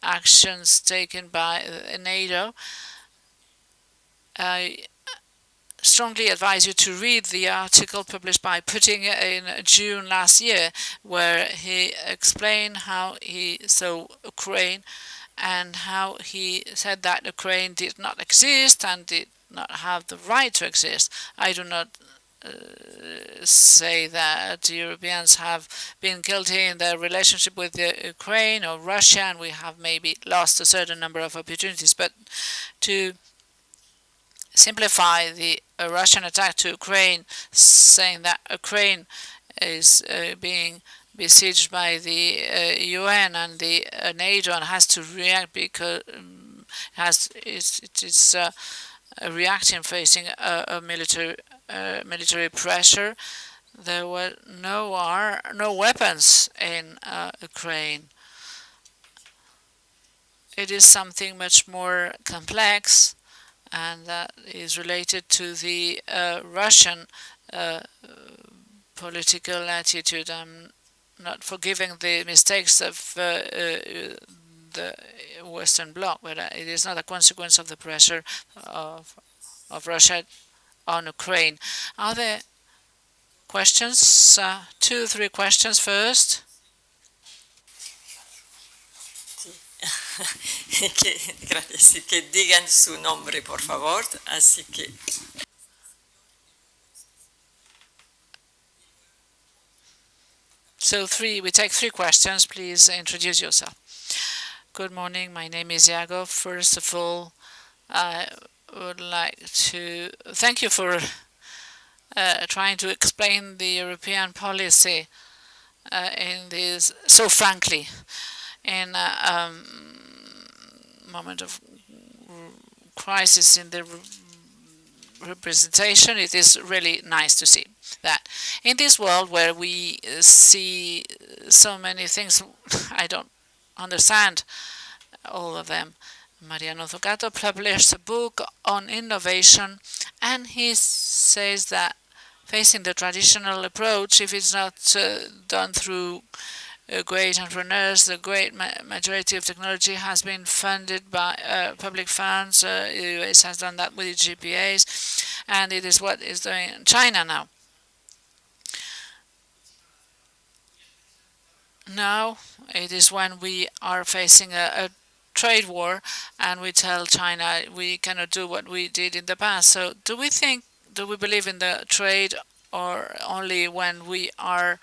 actions taken by NATO, I strongly advise you to read the article published by Putin in June last year, where he explained how he saw Ukraine and how he said that Ukraine did not exist and did not have the right to exist. I do not say that Europeans have been guilty in their relationship with Ukraine or Russia, and we have maybe lost a certain number of opportunities. But to simplify the Russian attack to Ukraine, saying that Ukraine is being besieged by the UN and the NATO and has to react because it is reacting facing a military pressure. There were no weapons in Ukraine. It is something much more complex, and that is related to the Russian political attitude. I'm not forgiving the mistakes of the Western Bloc, but it is not a consequence of the pressure of Russia on Ukraine. Are there questions? 2 or 3 questions first. Gracias. Que digan su nombre, por favor. Así que. So we take 3 questions. Please introduce yourself. Good morning. My name is Iago. First of all, I would like to thank you for trying to explain the European policy in this so frankly. In a moment of crisis in the representation, it is really nice to see that. In this world where we see so many things, I don't understand all of them. Mariano Zucato published a book on innovation, and he says that facing the traditional approach, if it's not done through great entrepreneurs, the great majority of technology has been funded by public funds. The US has done that with its GPAs, and it is what is doing in China now. Now it is when we are facing a trade war and we tell China we cannot do what we did in the past. So do we believe in the trade, or only when we are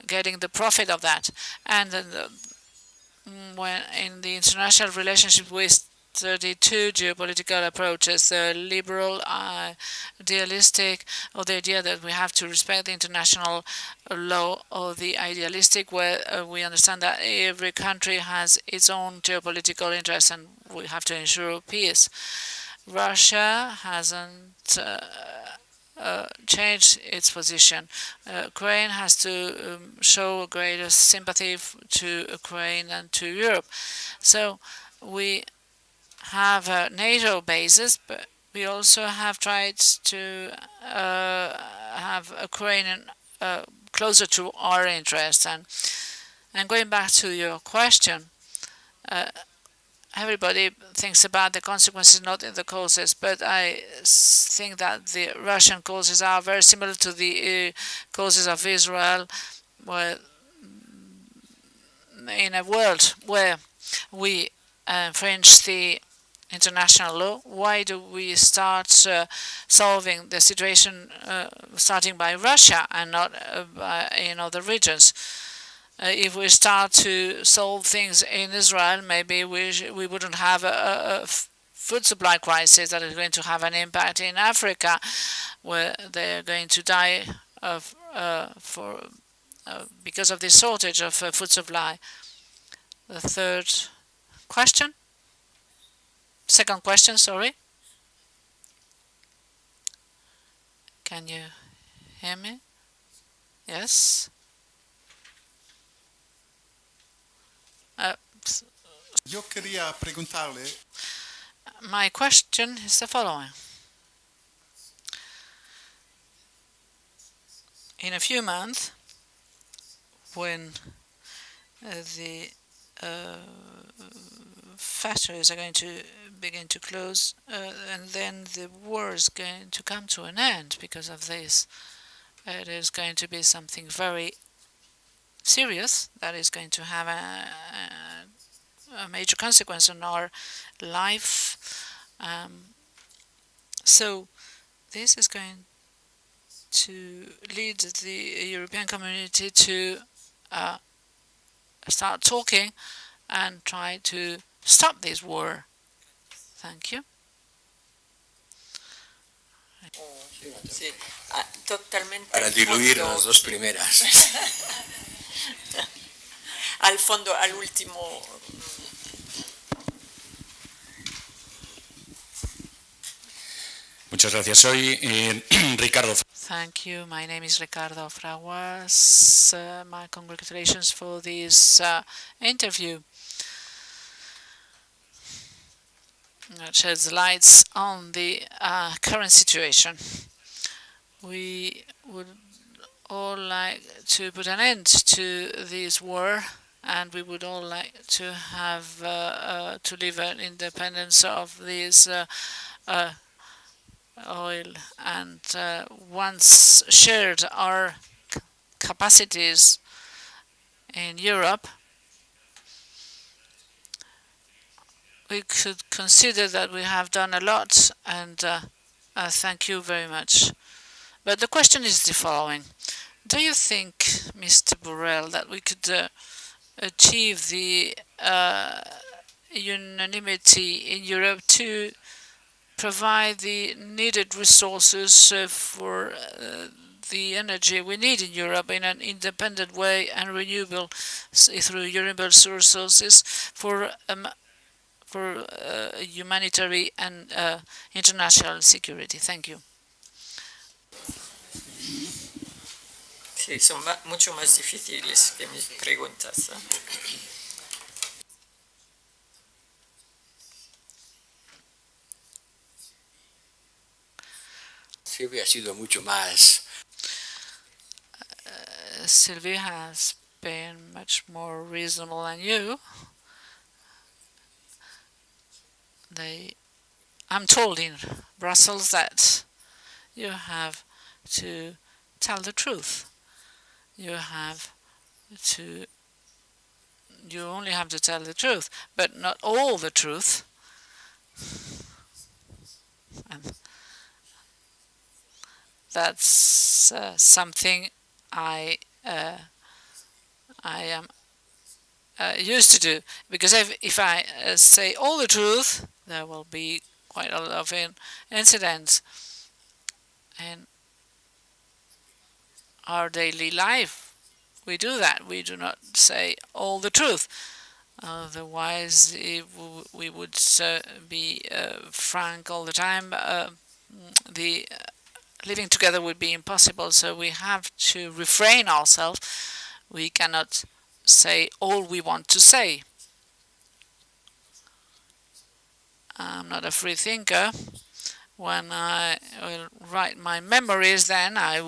getting the profit of that? And when in the international relationship with 32 geopolitical approaches, the liberal, idealistic, or the idea that we have to respect the international law, or the idealistic, where we understand that every country has its own geopolitical interests and we have to ensure peace. Russia hasn't changed its position. Ukraine has to show greater sympathy to Ukraine and to Europe. So we have NATO bases, but we also have tried to have Ukraine closer to our interests. And going back to your question, everybody thinks about the consequences, not in the causes, but I think that the Russian causes are very similar to the causes of Israel, where in a world where we infringe the international law, why do we start solving the situation starting by Russia and not in other regions? If we start to solve things in Israel, maybe we wouldn't have a food supply crisis that is going to have an impact in Africa, where they're going to die because of this shortage of food supply. The third question? Second question, sorry. Can you hear me? Yes? Yo quería preguntarle. My question is the following. In a few months, when the factories are going to begin to close, and then the war is going to come to an end because of this. It is going to be something very serious that is going to have a major consequence on our life. So this is going to lead the European community to start talking and try to stop this war. Thank you. Sí, totalmente. Para diluir las dos primeras. Al fondo, al último. Muchas gracias. Soy Ricardo. Thank you. My name is Ricardo Fraguas. My congratulations for this interview. It sheds lights on the current situation. We would all like to put an end to this war, and we would all like to have to live an independence of this oil, and once shared our capacities in Europe, we could consider that we have done a lot, and thank you very much. But the question is the following. Do you think, Mr. Borrell, that we could achieve the unanimity in Europe to provide the needed resources for the energy we need in Europe in an independent way and renewable through renewable resources for humanitarian and international security? Thank you. Sí, son mucho más difíciles que mis preguntas. Sylvie ha sido mucho más. Sylvie has been much more reasonable than you. I'm told in Brussels that you have to tell the truth. You only have to tell the truth, but not all the truth. And that's something I am used to do, because if I say all the truth, there will be quite a lot of incidents in our daily life. We do that. We do not say all the truth. Otherwise, we would be frank all the time. The living together would be impossible. So we have to refrain ourselves. We cannot say all we want to say. I'm not a free thinker. When I will write my memories, then I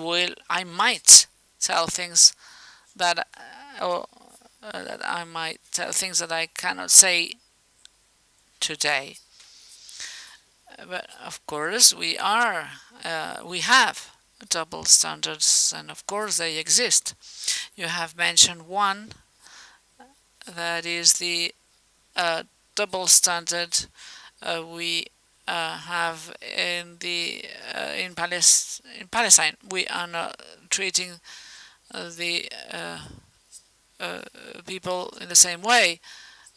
might tell things that I might tell things that I cannot say today. But of course, we have double standards, and of course they exist. You have mentioned one, that is the double standard we have in Palestine. We are not treating the people in the same way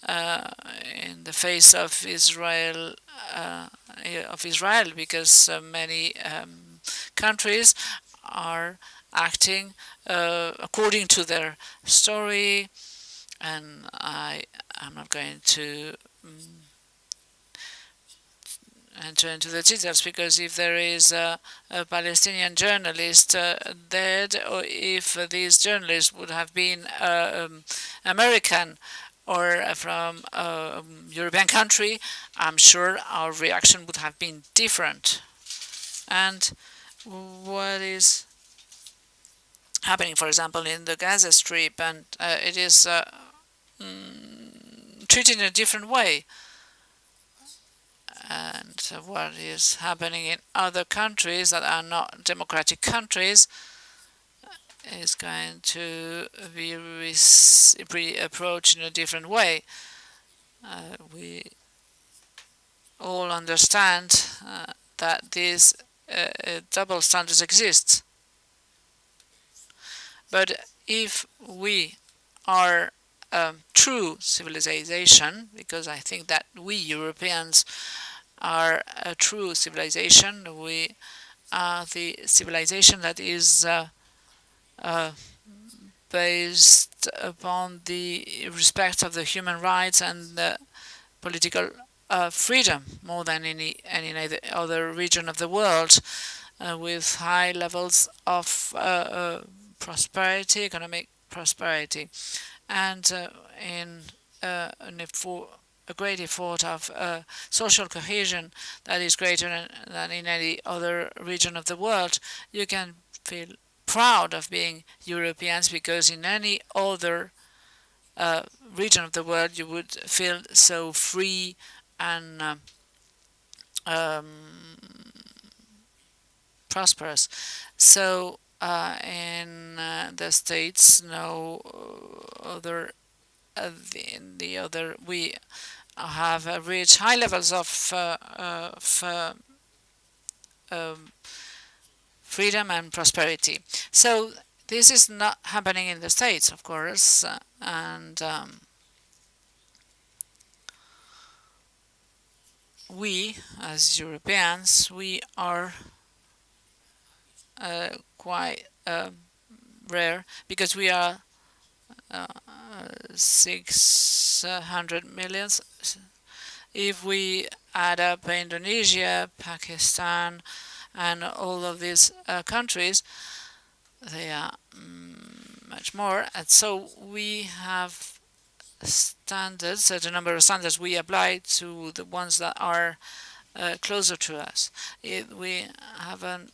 in the face of Israel, because many countries are acting according to their story, and I'm not going to enter into the details, because if there is a Palestinian journalist dead, or if these journalists would have been American or from a European country, I'm sure our reaction would have been different. And what is happening, for example, in the Gaza Strip, and it is treated in a different way. And what is happening in other countries that are not democratic countries is going to be approached in a different way. We all understand that these double standards exist. But if we are true civilization, because I think that we Europeans are a true civilization, we are the civilization that is based upon the respect of the human rights and the political freedom more than any other region of the world, with high levels of prosperity, economic prosperity, and in a great effort of social cohesion that is greater than in any other region of the world. You can feel proud of being Europeans, because in any other region of the world you would feel so free and prosperous. So in the States, no other we have reached high levels of freedom and prosperity. So this is not happening in the States, of course, and we, as Europeans, we are quite rare, because we are 600 million. If we add up Indonesia, Pakistan, and all of these countries, they are much more. And so we have standards, a number of standards we apply to the ones that are closer to us. We haven't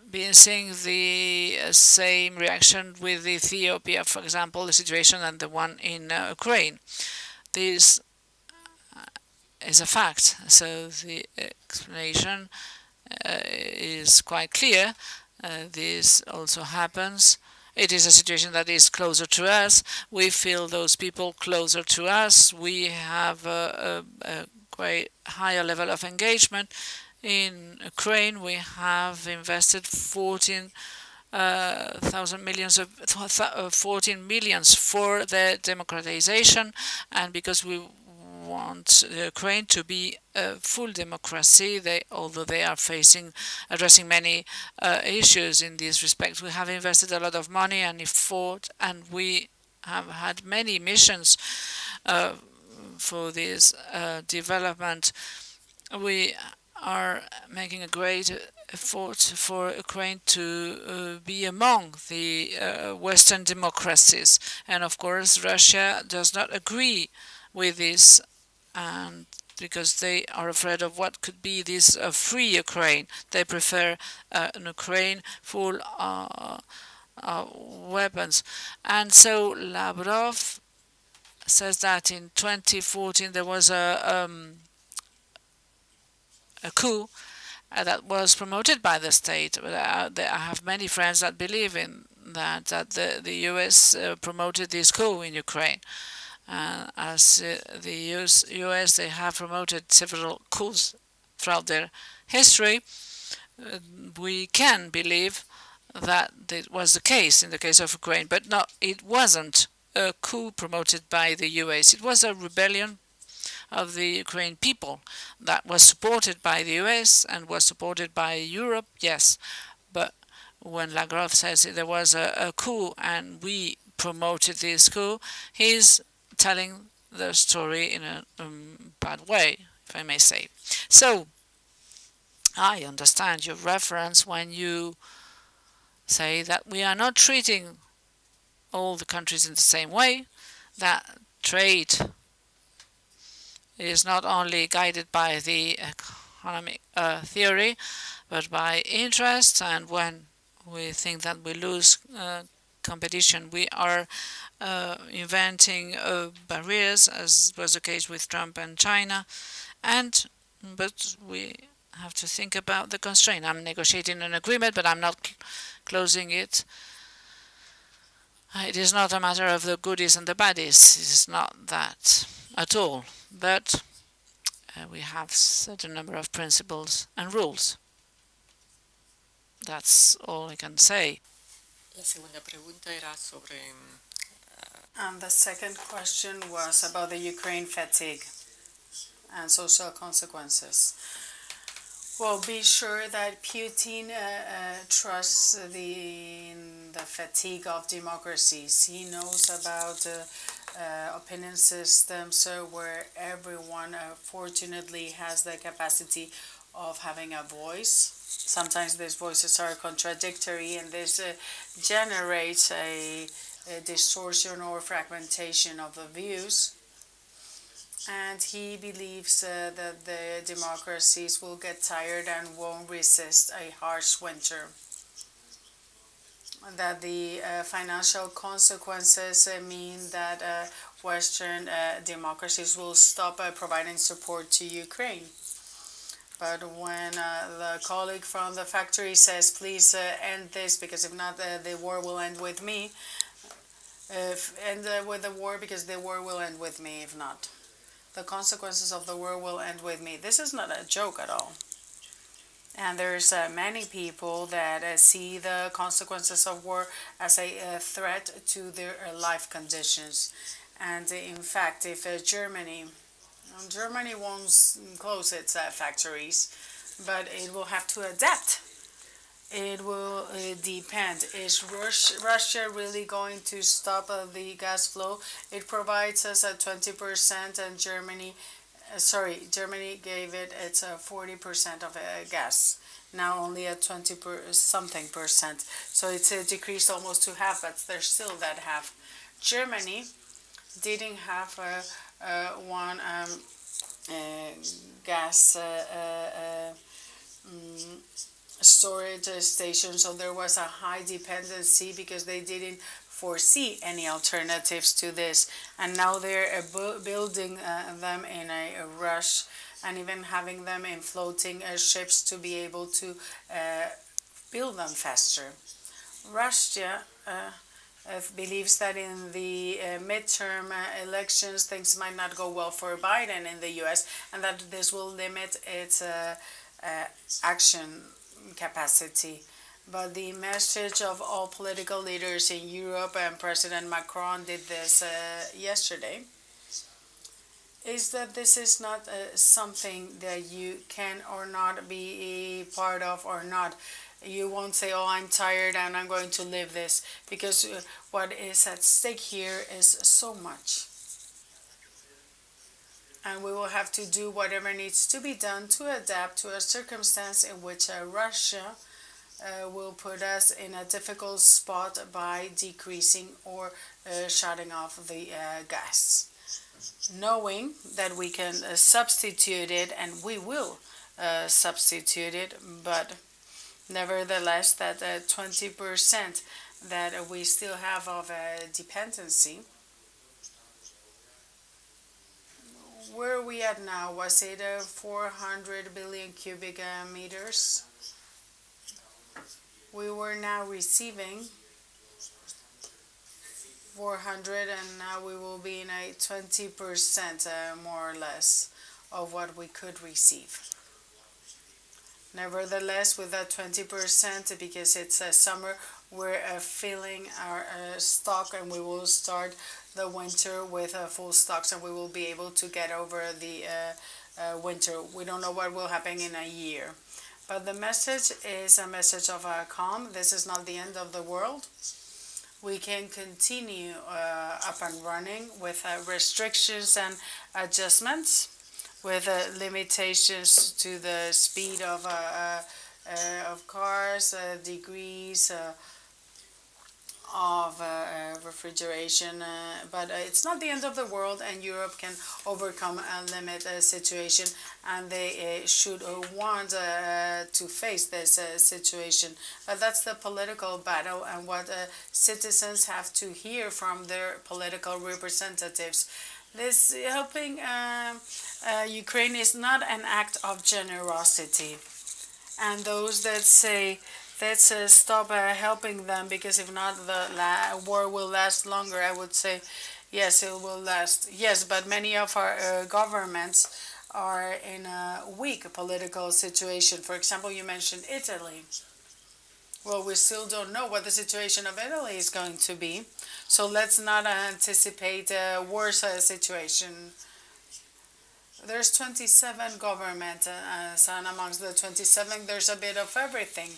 been seeing the same reaction with Ethiopia, for example, the situation, and the one in Ukraine. This is a fact. So the explanation is quite clear. This also happens. It is a situation that is closer to us. We feel those people closer to us. We have a quite higher level of engagement. In Ukraine, we have invested 14 millions for their democratization, and because we want Ukraine to be a full democracy, although they are addressing many issues in this respect. We have invested a lot of money and effort, and we have had many missions for this development. We are making a great effort for Ukraine to be among the Western democracies. And of course, Russia does not agree with this, and because they are afraid of what could be this free Ukraine. They prefer an Ukraine full weapons. And so Lavrov says that in 2014 there was a coup that was promoted by the state. I have many friends that believe in that the U.S. promoted this coup in Ukraine. As the U.S., they have promoted several coups throughout their history. We can believe that it was the case in the case of Ukraine, but no, it wasn't a coup promoted by the U.S. It was a rebellion of the Ukrainian people that was supported by the US and was supported by Europe, yes. But when Lavrov says there was a coup and we promoted this coup, he's telling the story in a bad way, if I may say. So I understand your reference when you say that we are not treating all the countries in the same way, that trade is not only guided by the economic theory, but by interest. And when we think that we lose competition, we are inventing barriers, as was the case with Trump and China. But we have to think about the constraint. I'm negotiating an agreement, but I'm not closing it. It is not a matter of the goodies and the baddies. It is not that at all. But we have certain number of principles and rules. That's all I can say. La segunda pregunta era sobre... And the second question was about the Ukraine fatigue and social consequences. Well, be sure that Putin trusts in the fatigue of democracies. He knows about opinion systems where everyone fortunately has the capacity of having a voice. Sometimes these voices are contradictory, and this generates a distortion or fragmentation of the views. And he believes that the democracies will get tired and won't resist a harsh winter. That the financial consequences mean that Western democracies will stop providing support to Ukraine. But when the colleague from the factory says, please end this, because if not, the war will end with me, end with the war because the war will end with me if not. The consequences of the war will end with me. This is not a joke at all. And there's many people that see the consequences of war as a threat to their life conditions. And in fact, if Germany won't close its factories, but it will have to adapt. It will depend. Is Russia really going to stop the gas flow? It provides us at 20%, and Germany gave it its 40% of gas. Now only at 20-something percent. So it's decreased almost to half, but there's still that half. Germany didn't have one gas storage station, so there was a high dependency because they didn't foresee any alternatives to this, and now they're building them in a rush, and even having them in floating ships to be able to build them faster. Russia believes that in the midterm elections things might not go well for Biden in the US, and that this will limit its action capacity. But the message of all political leaders in Europe, and President Macron did this yesterday, is that this is not something that you can or not be a part of or not. You won't say, oh, I'm tired and I'm going to live this, because what is at stake here is so much. And we will have to do whatever needs to be done to adapt to a circumstance in which Russia will put us in a difficult spot by decreasing or shutting off the gas. Knowing that we can substitute it, and we will substitute it, but nevertheless that 20% that we still have of dependency. Where are we at now? Was it 400 billion cubic meters? We were now receiving 400, and now we will be in a 20% more or less of what we could receive. Nevertheless, with that 20%, because it's summer, we're filling our stock, and we will start the winter with full stocks, and we will be able to get over the winter. We don't know what will happen in a year. But the message is a message of calm. This is not the end of the world. We can continue up and running with restrictions and adjustments, with limitations to the speed of cars, degrees of refrigeration, but it's not the end of the world, and Europe can overcome and limit the situation, and they should want to face this situation. But that's the political battle, and what citizens have to hear from their political representatives. This helping Ukraine is not an act of generosity. And those that say, let's stop helping them, because if not, the war will last longer, I would say, yes, it will last. Yes, but many of our governments are in a weak political situation. For example, you mentioned Italy. Well, we still don't know what the situation of Italy is going to be. So let's not anticipate a worse situation. There's 27 governments, and amongst the 27, there's a bit of everything.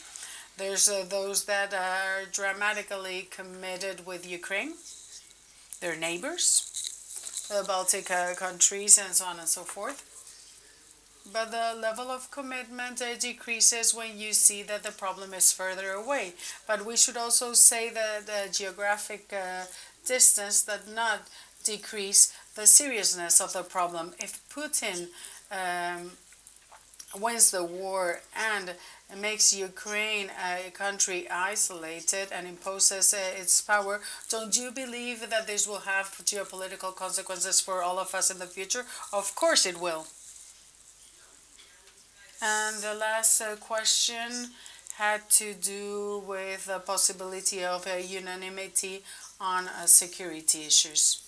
There's those that are dramatically committed with Ukraine, their neighbors, the Baltic countries, and so on and so forth. But the level of commitment decreases when you see that the problem is further away. But we should also say that the geographic distance does not decrease the seriousness of the problem. If Putin wins the war and makes Ukraine a country isolated and imposes its power, don't you believe that this will have geopolitical consequences for all of us in the future? Of course it will. And the last question had to do with the possibility of unanimity on security issues.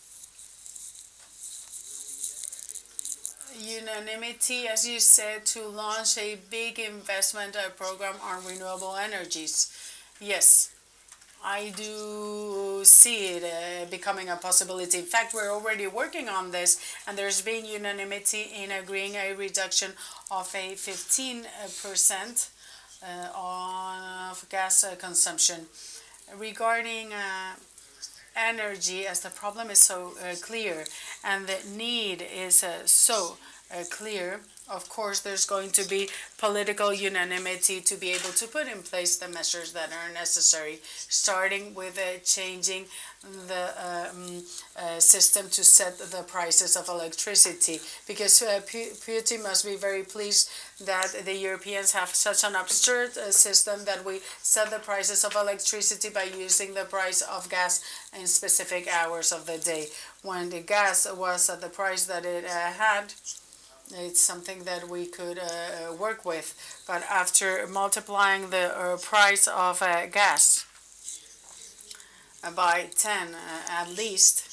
Unanimity, as you said, to launch a big investment program on renewable energies. Yes, I do see it becoming a possibility. In fact, we're already working on this, and there's been unanimity in agreeing a reduction of a 15% of gas consumption. Regarding energy, as the problem is so clear and the need is so clear, of course there's going to be political unanimity to be able to put in place the measures that are necessary, starting with changing the system to set the prices of electricity, because Putin must be very pleased that the Europeans have such an absurd system that we set the prices of electricity by using the price of gas in specific hours of the day. When the gas was at the price that it had, it's something that we could work with. But after multiplying the price of gas by 10 at least,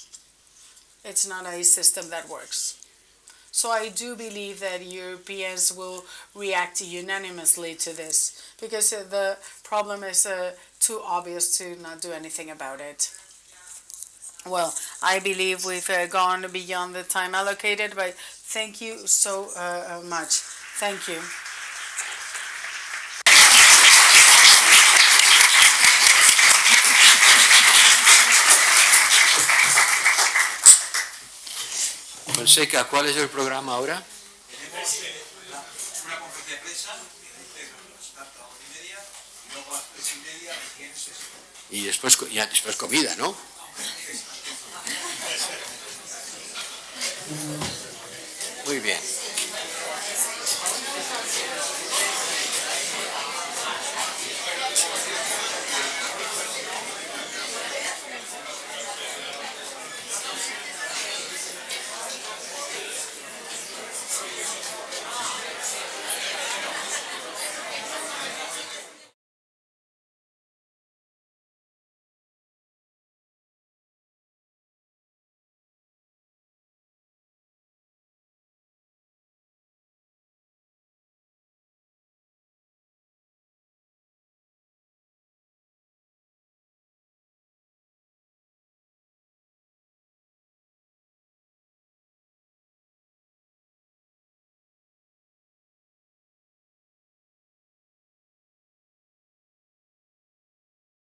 it's not a system that works. So I do believe that Europeans will react unanimously to this, because the problem is too obvious to not do anything about it. Well, I believe we've gone beyond the time allocated, but thank you so much. Thank you. Fonseca, ¿cuál es el programa ahora? Tenemos una conferencia de prensa, starta a 11:30, y luego a las 3:30 recién sesión. Y después comida, ¿no? Muy bien.